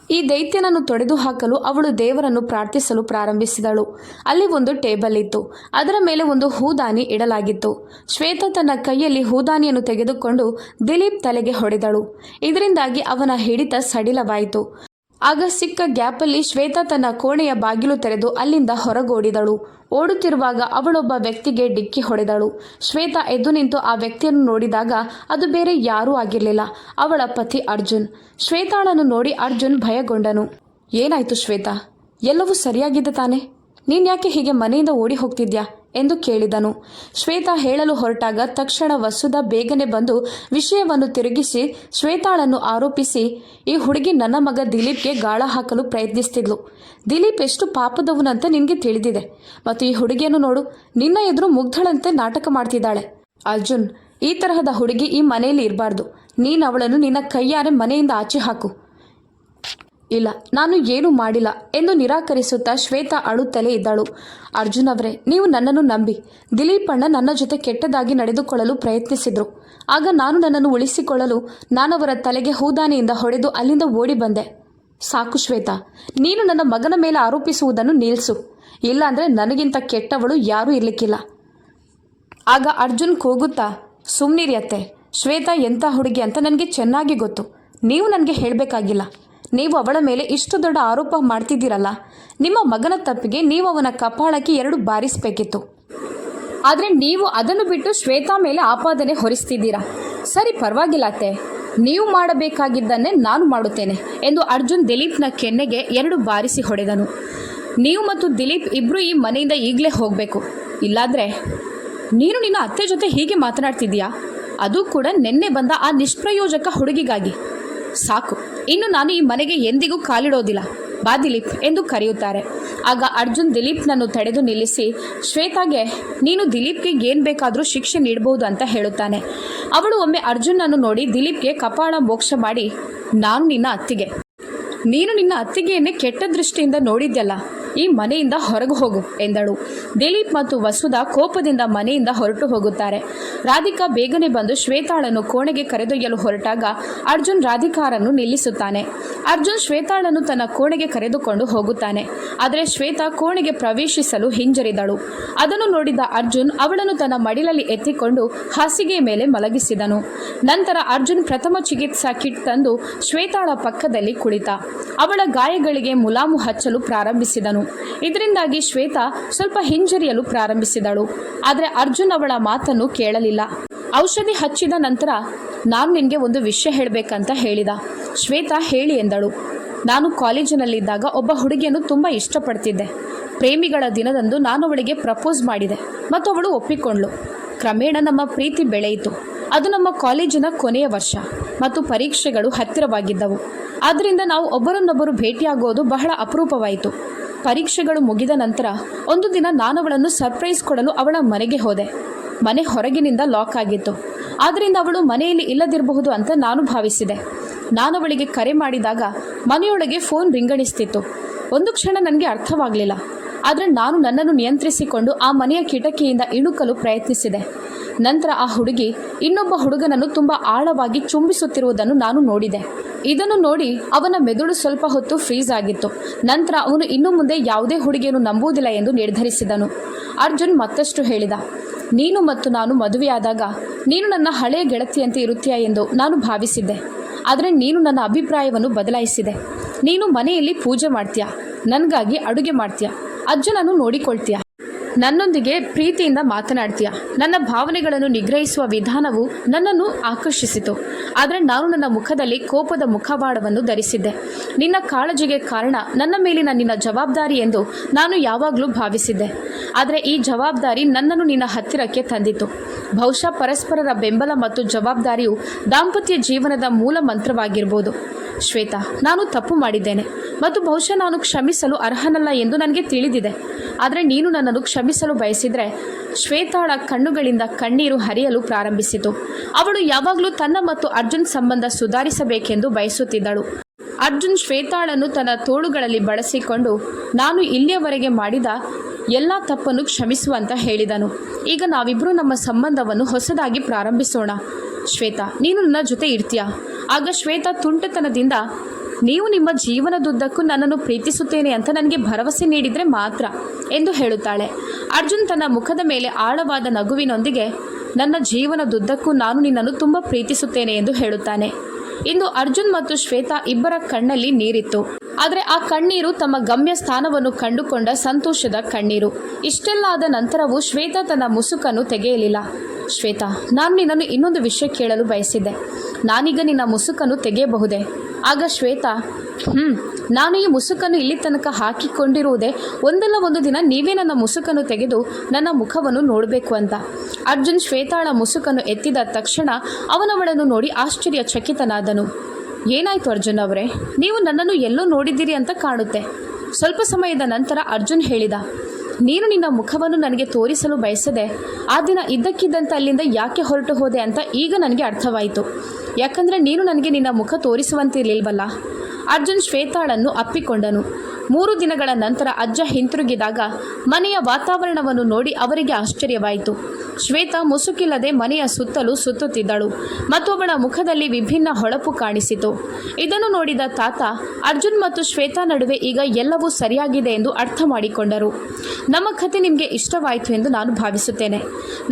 ಈ ದೈತ್ಯನನ್ನು ತೊಡೆದು ಹಾಕಲು ಅವಳು ದೇವರನ್ನು ಪ್ರಾರ್ಥಿಸಲು ಪ್ರಾರಂಭಿಸಿದಳು. ಅಲ್ಲಿ ಒಂದು ಟೇಬಲ್ ಇತ್ತು. ಅದರ ಮೇಲೆ ಒಂದು ಹೂದಾನಿ ಇಡಲಾಗಿತ್ತು. ಶ್ವೇತಾ ತನ್ನ ಕೈಯಲ್ಲಿ ಹೂದಾನಿಯನ್ನು ತೆಗೆದುಕೊಂಡು ದಿಲೀಪ್ ತಲೆಗೆ ಹೊಡೆದಳು. ಇದರಿಂದಾಗಿ ಅವನ ಹಿಡಿತ ಸಡಿಲವಾಯಿತು. ಆಗ ಸಿಕ್ಕ ಗ್ಯಾಪಲ್ಲಿ ಶ್ವೇತಾ ತನ್ನ ಕೋಣೆಯ ಬಾಗಿಲು ತೆರೆದು ಅಲ್ಲಿಂದ ಹೊರಗೋಡಿದಳು. ಓಡುತ್ತಿರುವಾಗ ಅವಳೊಬ್ಬ ವ್ಯಕ್ತಿಗೆ ಡಿಕ್ಕಿ ಹೊಡೆದಳು. ಶ್ವೇತಾ ಎದ್ದು ನಿಂತು ಆ ವ್ಯಕ್ತಿಯನ್ನು ನೋಡಿದಾಗ ಅದು ಬೇರೆ ಯಾರೂ ಆಗಿರಲಿಲ್ಲ, ಅವಳ ಪತಿ ಅರ್ಜುನ್. ಶ್ವೇತಾಳನ್ನು ನೋಡಿ ಅರ್ಜುನ್ ಭಯಗೊಂಡನು. ಏನಾಯ್ತು ಶ್ವೇತಾ, ಎಲ್ಲವೂ ಸರಿಯಾಗಿದೆ ತಾನೆ? ನೀನು ಯಾಕೆ ಹೀಗೆ ಮನೆಯಿಂದ ಓಡಿ ಹೋಗ್ತಿದ್ಯಾ ಎಂದು ಕೇಳಿದನು. ಶ್ವೇತಾ ಹೇಳಲು ಹೊರಟಾಗ ತಕ್ಷಣ ವಸುಧಾ ಬೇಗನೆ ಬಂದು ವಿಷಯವನ್ನು ತಿರುಗಿಸಿ ಶ್ವೇತಾಳನ್ನು ಆರೋಪಿಸಿ, ಈ ಹುಡುಗಿ ನನ್ನ ಮಗ ದಿಲೀಪ್ಗೆ ಗಾಳ ಹಾಕಲು ಪ್ರಯತ್ನಿಸ್ತಿದ್ಲು. ದಿಲೀಪ್ ಎಷ್ಟು ಪಾಪದವನಂತ ನಿನಗೆ ತಿಳಿದಿದೆ. ಮತ್ತು ಈ ಹುಡುಗಿಯನ್ನು ನೋಡು, ನಿನ್ನ ಎದುರು ಮುಗ್ಧಳಂತೆ ನಾಟಕ ಮಾಡ್ತಿದ್ದಾಳೆ. ಅರ್ಜುನ್, ಈ ತರಹದ ಹುಡುಗಿ ಈ ಮನೆಯಲ್ಲಿ ಇರಬಾರ್ದು. ನೀನು ಅವಳನ್ನು ನಿನ್ನ ಕೈಯಾರೆ ಮನೆಯಿಂದ ಆಚೆ ಹಾಕು. ಇಲ್ಲ, ನಾನು ಏನೂ ಮಾಡಿಲ್ಲ ಎಂದು ನಿರಾಕರಿಸುತ್ತಾ ಶ್ವೇತಾ ಅಳುತ್ತಲೇ ಇದ್ದಳು. ಅರ್ಜುನ್ ಅವರೇ, ನೀವು ನನ್ನನ್ನು ನಂಬಿ. ದಿಲೀಪ್ ಅಣ್ಣ ನನ್ನ ಜೊತೆ ಕೆಟ್ಟದಾಗಿ ನಡೆದುಕೊಳ್ಳಲು ಪ್ರಯತ್ನಿಸಿದ್ರು. ಆಗ ನಾನು ನನ್ನನ್ನು ಉಳಿಸಿಕೊಳ್ಳಲು ನಾನವರ ತಲೆಗೆ ಹೂದಾನಿಯಿಂದ ಹೊಡೆದು ಅಲ್ಲಿಂದ ಓಡಿ ಬಂದೆ. ಸಾಕು ಶ್ವೇತಾ, ನೀನು ನನ್ನ ಮಗನ ಮೇಲೆ ಆರೋಪಿಸುವುದನ್ನು ನಿಲ್ಲಿಸು. ಇಲ್ಲಾಂದರೆ ನನಗಿಂತ ಕೆಟ್ಟವಳು ಯಾರೂ ಇರಲಿಕ್ಕಿಲ್ಲ. ಆಗ ಅರ್ಜುನ್ ಕೂಗುತ್ತಾ, ಸುಮ್ಮನಿರಿ ಅತ್ತೆ, ಶ್ವೇತಾ ಎಂಥ ಹುಡುಗಿ ಅಂತ ನನಗೆ ಚೆನ್ನಾಗಿ ಗೊತ್ತು. ನೀವು ನನಗೆ ಹೇಳಬೇಕಾಗಿಲ್ಲ. ನೀವು ಅವಳ ಮೇಲೆ ಇಷ್ಟು ದೊಡ್ಡ ಆರೋಪ ಮಾಡ್ತಿದ್ದೀರಲ್ಲ, ನಿಮ್ಮ ಮಗನ ತಪ್ಪಿಗೆ ನೀವು ಅವನ ಕಪಾಳಕ್ಕೆ 2 ಬಾರಿಸಬೇಕಿತ್ತು. ಆದರೆ ನೀವು ಅದನ್ನು ಬಿಟ್ಟು ಶ್ವೇತಾ ಮೇಲೆ ಆಪಾದನೆ ಹೊರಿಸ್ತಿದ್ದೀರಾ. ಸರಿ, ಪರವಾಗಿಲ್ಲ ಅತ್ತೆ, ನೀವು ಮಾಡಬೇಕಾಗಿದ್ದನ್ನೇ ನಾನು ಮಾಡುತ್ತೇನೆ ಎಂದು ಅರ್ಜುನ್ ದಿಲೀಪ್ನ ಕೆನ್ನೆಗೆ 2 ಬಾರಿಸಿ ಹೊಡೆದನು. ನೀವು ಮತ್ತು ದಿಲೀಪ್ ಇಬ್ಬರು ಈ ಮನೆಯಿಂದ ಈಗಲೇ ಹೋಗಬೇಕು. ಇಲ್ಲಾದರೆ ನೀನು ನಿನ್ನ ಅತ್ತೆ ಜೊತೆ ಹೀಗೆ ಮಾತನಾಡ್ತಿದ್ದೀಯಾ? ಅದು ಕೂಡ ನಿನ್ನೆ ಬಂದ ಆ ನಿಷ್ಪ್ರಯೋಜಕ ಹುಡುಗಿಗಾಗಿ. ಸಾಕು, ಇನ್ನು ನಾನು ಈ ಮನೆಗೆ ಎಂದಿಗೂ ಕಾಲಿಡೋದಿಲ್ಲ. ಬಾ ದಿಲೀಪ್ ಎಂದು ಕರೆಯುತ್ತಾರೆ. ಆಗ ಅರ್ಜುನ್ ದಿಲೀಪ್ನನ್ನು ತಡೆದು ನಿಲ್ಲಿಸಿ, ಶ್ವೇತಾಗೆ ನೀನು ದಿಲೀಪ್ಗೆ ಏನು ಬೇಕಾದರೂ ಶಿಕ್ಷೆ ನೀಡಬಹುದು ಅಂತ ಹೇಳುತ್ತಾನೆ. ಅವಳು ಒಮ್ಮೆ ಅರ್ಜುನ್ನನ್ನು ನೋಡಿ ದಿಲೀಪ್ಗೆ ಕಪಾಳ ಮೋಕ್ಷ ಮಾಡಿ, ನಾನು ನೀನು ನಿನ್ನ ಅತ್ತಿಗೆಯನ್ನೇ ಕೆಟ್ಟ ದೃಷ್ಟಿಯಿಂದ ನೋಡಿದ್ಯಲ್ಲ, ಈ ಮನೆಯಿಂದ ಹೊರಗೆ ಹೋಗು ಎಂದಳು. ದಿಲೀಪ್ ಮತ್ತು ವಸುಧಾ ಕೋಪದಿಂದ ಮನೆಯಿಂದ ಹೊರಟು ಹೋಗುತ್ತಾರೆ. ರಾಧಿಕಾ ಬೇಗನೆ ಬಂದು ಶ್ವೇತಾಳನ್ನು ಕೋಣೆಗೆ ಕರೆದೊಯ್ಯಲು ಹೊರಟಾಗ ಅರ್ಜುನ್ ರಾಧಿಕಾರನ್ನು ನಿಲ್ಲಿಸುತ್ತಾನೆ. ಅರ್ಜುನ್ ಶ್ವೇತಾಳನ್ನು ತನ್ನ ಕೋಣೆಗೆ ಕರೆದುಕೊಂಡು ಹೋಗುತ್ತಾನೆ. ಆದರೆ ಶ್ವೇತಾ ಕೋಣೆಗೆ ಪ್ರವೇಶಿಸಲು ಹಿಂಜರಿದಳು. ಅದನ್ನು ನೋಡಿದ ಅರ್ಜುನ್ ಅವಳನ್ನು ತನ್ನ ಮಡಿಲಲ್ಲಿ ಎತ್ತಿಕೊಂಡು ಹಾಸಿಗೆಯ ಮೇಲೆ ಮಲಗಿಸಿದನು. ನಂತರ ಅರ್ಜುನ್ ಪ್ರಥಮ ಚಿಕಿತ್ಸಾ ಕಿಟ್ ತಂದು ಶ್ವೇತಾಳ ಪಕ್ಕದಲ್ಲಿ ಕುಳಿತ. ಅವಳ ಗಾಯಗಳಿಗೆ ಮುಲಾಮು ಹಚ್ಚಲು ಪ್ರಾರಂಭಿಸಿದನು. ಇದರಿಂದಾಗಿ ಶ್ವೇತಾ ಸ್ವಲ್ಪ ಹಿಂಜರಿಯಲು ಪ್ರಾರಂಭಿಸಿದಳು. ಆದರೆ ಅರ್ಜುನ್ ಅವಳ ಮಾತನ್ನು ಕೇಳಲಿಲ್ಲ. ಔಷಧಿ ಹಚ್ಚಿದ ನಂತರ, ನಾನು ನಿನಗೆ ಒಂದು ವಿಷಯ ಹೇಳಬೇಕಂತ ಹೇಳಿದ. ಶ್ವೇತಾ ಹೇಳಿ ಎಂದಳು. ನಾನು ಕಾಲೇಜಿನಲ್ಲಿದ್ದಾಗ ಒಬ್ಬ ಹುಡುಗಿಯನ್ನು ತುಂಬ ಇಷ್ಟಪಡ್ತಿದ್ದೆ. ಪ್ರೇಮಿಗಳ ದಿನದಂದು ನಾನು ಅವಳಿಗೆ ಪ್ರಪೋಸ್ ಮಾಡಿದೆ ಮತ್ತು ಅವಳು ಒಪ್ಪಿಕೊಂಡ್ಳು. ಕ್ರಮೇಣ ನಮ್ಮ ಪ್ರೀತಿ ಬೆಳೆಯಿತು. ಅದು ನಮ್ಮ ಕಾಲೇಜಿನ ಕೊನೆಯ ವರ್ಷ ಮತ್ತು ಪರೀಕ್ಷೆಗಳು ಹತ್ತಿರವಾಗಿದ್ದವು. ಆದ್ದರಿಂದ ನಾವು ಒಬ್ಬರನ್ನೊಬ್ಬರು ಭೇಟಿಯಾಗೋದು ಬಹಳ ಅಪರೂಪವಾಯಿತು. ಪರೀಕ್ಷೆಗಳು ಮುಗಿದ ನಂತರ ಒಂದು ದಿನ ನಾನು ಅವಳನ್ನು ಸರ್ಪ್ರೈಸ್ ಕೊಡಲು ಅವಳ ಮನೆಗೆ ಹೋದೆ. ಮನೆ ಹೊರಗಿನಿಂದ ಲಾಕ್ ಆಗಿತ್ತು. ಆದ್ದರಿಂದ ಅವಳು ಮನೆಯಲ್ಲಿ ಇಲ್ಲದಿರಬಹುದು ಅಂತ ನಾನು ಭಾವಿಸಿದೆ. ನಾನು ಅವಳಿಗೆ ಕರೆ ಮಾಡಿದಾಗ ಮನೆಯೊಳಗೆ ಫೋನ್ ರಿಂಗಣಿಸ್ತಿತ್ತು. ಒಂದು ಕ್ಷಣ ನನಗೆ ಅರ್ಥವಾಗಲಿಲ್ಲ. ಆದರೆ ನಾನು ನನ್ನನ್ನು ನಿಯಂತ್ರಿಸಿಕೊಂಡು ಆ ಮನೆಯ ಕಿಟಕಿಯಿಂದ ಇಣುಕಲು ಪ್ರಯತ್ನಿಸಿದೆ. ನಂತರ ಆ ಹುಡುಗಿ ಇನ್ನೊಬ್ಬ ಹುಡುಗನನ್ನು ತುಂಬ ಆಳವಾಗಿ ಚುಂಬಿಸುತ್ತಿರುವುದನ್ನು ನಾನು ನೋಡಿದೆ. ಇದನ್ನು ನೋಡಿ ಅವನ ಮೆದುಳು ಸ್ವಲ್ಪ ಹೊತ್ತು ಫ್ರೀಸ್ ಆಗಿತ್ತು. ನಂತರ ಅವನು ಇನ್ನು ಮುಂದೆ ಯಾವುದೇ ಹುಡುಗಿಯನ್ನು ನಂಬುವುದಿಲ್ಲ ಎಂದು ನಿರ್ಧರಿಸಿದನು. ಅರ್ಜುನ್ ಮತ್ತಷ್ಟು ಹೇಳಿದ, ನೀನು ಮತ್ತು ನಾನು ಮದುವೆಯಾದಾಗ ನೀನು ನನ್ನ ಹಳೆಯ ಗೆಳತಿಯಂತೆ ಇರುತ್ತೀಯಾ ಎಂದು ನಾನು ಭಾವಿಸಿದ್ದೆ. ಆದರೆ ನೀನು ನನ್ನ ಅಭಿಪ್ರಾಯವನ್ನು ಬದಲಾಯಿಸಿದೆ. ನೀನು ಮನೆಯಲ್ಲಿ ಪೂಜೆ ಮಾಡ್ತೀಯ, ನನಗಾಗಿ ಅಡುಗೆ ಮಾಡ್ತೀಯ, ಅಜ್ಜನನ್ನು ನೋಡಿಕೊಳ್ತೀಯ, ನನ್ನೊಂದಿಗೆ ಪ್ರೀತಿಯಿಂದ ಮಾತನಾಡ್ತೀಯ. ನನ್ನ ಭಾವನೆಗಳನ್ನು ನಿಗ್ರಹಿಸುವ ವಿಧಾನವು ನನ್ನನ್ನು ಆಕರ್ಷಿಸಿತು. ಆದರೆ ನಾನು ನನ್ನ ಮುಖದಲ್ಲಿ ಕೋಪದ ಮುಖವಾಡವನ್ನು ಧರಿಸಿದ್ದೆ. ನಿನ್ನ ಕಾಳಜಿಗೆ ಕಾರಣ ನನ್ನ ಮೇಲಿನ ನಿನ್ನ ಜವಾಬ್ದಾರಿ ಎಂದು ನಾನು ಯಾವಾಗಲೂ ಭಾವಿಸಿದ್ದೆ. ಆದರೆ ಈ ಜವಾಬ್ದಾರಿ ನನ್ನನ್ನು ನಿನ್ನ ಹತ್ತಿರಕ್ಕೆ ತಂದಿತು. ಬಹುಶಃ ಪರಸ್ಪರರ ಬೆಂಬಲ ಮತ್ತು ಜವಾಬ್ದಾರಿಯು ದಾಂಪತ್ಯ ಜೀವನದ ಮೂಲ ಮಂತ್ರವಾಗಿರ್ಬೋದು. ಶ್ವೇತಾ, ನಾನು ತಪ್ಪು ಮಾಡಿದ್ದೇನೆ ಮತ್ತು ಬಹುಶಃ ನಾನು ಕ್ಷಮಿಸಲು ಅರ್ಹನಲ್ಲ ಎಂದು ನನಗೆ ತಿಳಿದಿದೆ. ಆದರೆ ನೀನು ನನ್ನನ್ನು ಕ್ಷಮಿಸಲು ಬಯಸಿದರೆ. ಶ್ವೇತಾಳ ಕಣ್ಣುಗಳಿಂದ ಕಣ್ಣೀರು ಹರಿಯಲು ಪ್ರಾರಂಭಿಸಿತು. ಅವಳು ಯಾವಾಗಲೂ ತನ್ನ ಮತ್ತು ಅರ್ಜುನ್ ಸಂಬಂಧ ಸುಧಾರಿಸಬೇಕೆಂದು ಬಯಸುತ್ತಿದ್ದಳು. ಅರ್ಜುನ್ ಶ್ವೇತಾಳನ್ನು ತನ್ನ ತೋಳುಗಳಲ್ಲಿ ಬಳಸಿಕೊಂಡು, ನಾನು ಇಲ್ಲಿಯವರೆಗೆ ಮಾಡಿದ ಎಲ್ಲ ತಪ್ಪನ್ನು ಕ್ಷಮಿಸುವಂತ ಹೇಳಿದನು. ಈಗ ನಾವಿಬ್ಬರೂ ನಮ್ಮ ಸಂಬಂಧವನ್ನು ಹೊಸದಾಗಿ ಪ್ರಾರಂಭಿಸೋಣ. ಶ್ವೇತಾ, ನೀನು ನನ್ನ ಜೊತೆ ಇರ್ತೀಯಾ? ಆಗ ಶ್ವೇತಾ ತುಂಟತನದಿಂದ, ನೀವು ನಿಮ್ಮ ಜೀವನದುದ್ದಕ್ಕೂ ನನ್ನನ್ನು ಪ್ರೀತಿಸುತ್ತೇನೆ ಅಂತ ನನಗೆ ಭರವಸೆ ನೀಡಿದರೆ ಮಾತ್ರ ಎಂದು ಹೇಳುತ್ತಾಳೆ. ಅರ್ಜುನ್ ತನ್ನ ಮುಖದ ಮೇಲೆ ಆಳವಾದ ನಗುವಿನೊಂದಿಗೆ, ನನ್ನ ಜೀವನದುದ್ದಕ್ಕೂ ನಾನು ನಿನ್ನನ್ನು ತುಂಬ ಪ್ರೀತಿಸುತ್ತೇನೆ ಎಂದು ಹೇಳುತ್ತಾನೆ. ಇಂದು ಅರ್ಜುನ್ ಮತ್ತು ಶ್ವೇತಾ ಇಬ್ಬರ ಕಣ್ಣಲ್ಲಿ ನೀರಿತ್ತು. ಆದರೆ ಆ ಕಣ್ಣೀರು ತಮ್ಮ ಗಮ್ಯ ಸ್ಥಾನವನ್ನು ಕಂಡುಕೊಂಡ ಸಂತೋಷದ ಕಣ್ಣೀರು. ಇಷ್ಟೆಲ್ಲ ಆದ ನಂತರವೂ ಶ್ವೇತಾ ತನ್ನ ಮುಸುಕನ್ನು ತೆಗೆಯಲಿಲ್ಲ. ಶ್ವೇತಾ, ನಾನು ನಿನ್ನನ್ನು ಇನ್ನೊಂದು ವಿಷಯ ಕೇಳಲು ಬಯಸಿದ್ದೆ. ನಾನೀಗ ನಿನ್ನ ಮುಸುಕನ್ನು ತೆಗೆಯಬಹುದೇ? ಆಗ ಶ್ವೇತಾ, ನಾನು ಈ ಮುಸುಕನ್ನು ಇಲ್ಲಿ ತನಕ ಹಾಕಿಕೊಂಡಿರುವುದೇ ಒಂದಲ್ಲ ಒಂದು ದಿನ ನೀವೇ ನನ್ನ ಮುಸುಕನ್ನು ತೆಗೆದು ನನ್ನ ಮುಖವನ್ನು ನೋಡಬೇಕು ಅಂತ. ಅರ್ಜುನ್ ಶ್ವೇತಾಳ ಮುಸುಕನ್ನು ಎತ್ತಿದ ತಕ್ಷಣ ಅವನವಳನ್ನು ನೋಡಿ ಆಶ್ಚರ್ಯಚಕಿತನಾದನು. ಏನಾಯಿತು ಅರ್ಜುನ್ ಅವರೇ, ನೀವು ನನ್ನನ್ನು ಎಲ್ಲೋ ನೋಡಿದ್ದೀರಿ ಅಂತ ಕಾಣುತ್ತೆ. ಸ್ವಲ್ಪ ಸಮಯದ ನಂತರ ಅರ್ಜುನ್ ಹೇಳಿದ, ನೀನು ನಿನ್ನ ಮುಖವನ್ನು ನನಗೆ ತೋರಿಸಲು ಬಯಸದೆ ಆ ದಿನ ಇದ್ದಕ್ಕಿದ್ದಂತೆ ಅಲ್ಲಿಂದ ಯಾಕೆ ಹೊರಟು ಹೋದೆ ಅಂತ ಈಗ ನನಗೆ ಅರ್ಥವಾಯಿತು. ಯಾಕಂದರೆ ನೀನು ನನಗೆ ನಿನ್ನ ಮುಖ ತೋರಿಸುವಂತಿರಲಿಲ್ವಲ್ಲ. ಅರ್ಜುನ್ ಶ್ವೇತಾಳನ್ನು ಅಪ್ಪಿಕೊಂಡನು. 3 ದಿನಗಳ ನಂತರ ಅಜ್ಜ ಹಿಂತಿರುಗಿದಾಗ ಮನೆಯ ವಾತಾವರಣವನ್ನು ನೋಡಿ ಅವರಿಗೆ ಆಶ್ಚರ್ಯವಾಯಿತು. ಶ್ವೇತಾ ಮುಸುಕಿಲ್ಲದೆ ಮನೆಯ ಸುತ್ತಲೂ ಸುತ್ತುತ್ತಿದ್ದಳು ಮತ್ತು ಅವಳ ಮುಖದಲ್ಲಿ ವಿಭಿನ್ನ ಹೊಳಪು ಕಾಣಿಸಿತು. ಇದನ್ನು ನೋಡಿದ ತಾತ ಅರ್ಜುನ್ ಮತ್ತು ಶ್ವೇತಾ ನಡುವೆ ಈಗ ಎಲ್ಲವೂ ಸರಿಯಾಗಿದೆ ಎಂದು ಅರ್ಥ ಮಾಡಿಕೊಂಡರು. ನಮ್ಮ ಕಥೆ ನಿಮಗೆ ಇಷ್ಟವಾಯಿತು ಎಂದು ನಾನು ಭಾವಿಸುತ್ತೇನೆ.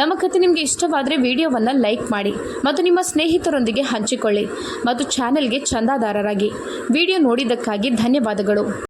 ನಮ್ಮ ಕಥೆ ನಿಮಗೆ ಇಷ್ಟವಾದರೆ ವಿಡಿಯೋವನ್ನು ಲೈಕ್ ಮಾಡಿ ಮತ್ತು ನಿಮ್ಮ ಸ್ನೇಹಿತರೊಂದಿಗೆ ಹಂಚಿಕೊಳ್ಳಿ ಮತ್ತು ಚಾನೆಲ್ಗೆ ಚಂದಾದಾರರಾಗಿ. ವಿಡಿಯೋ ನೋಡಿದ್ದಕ್ಕಾಗಿ ಧನ್ಯವಾದಗಳು.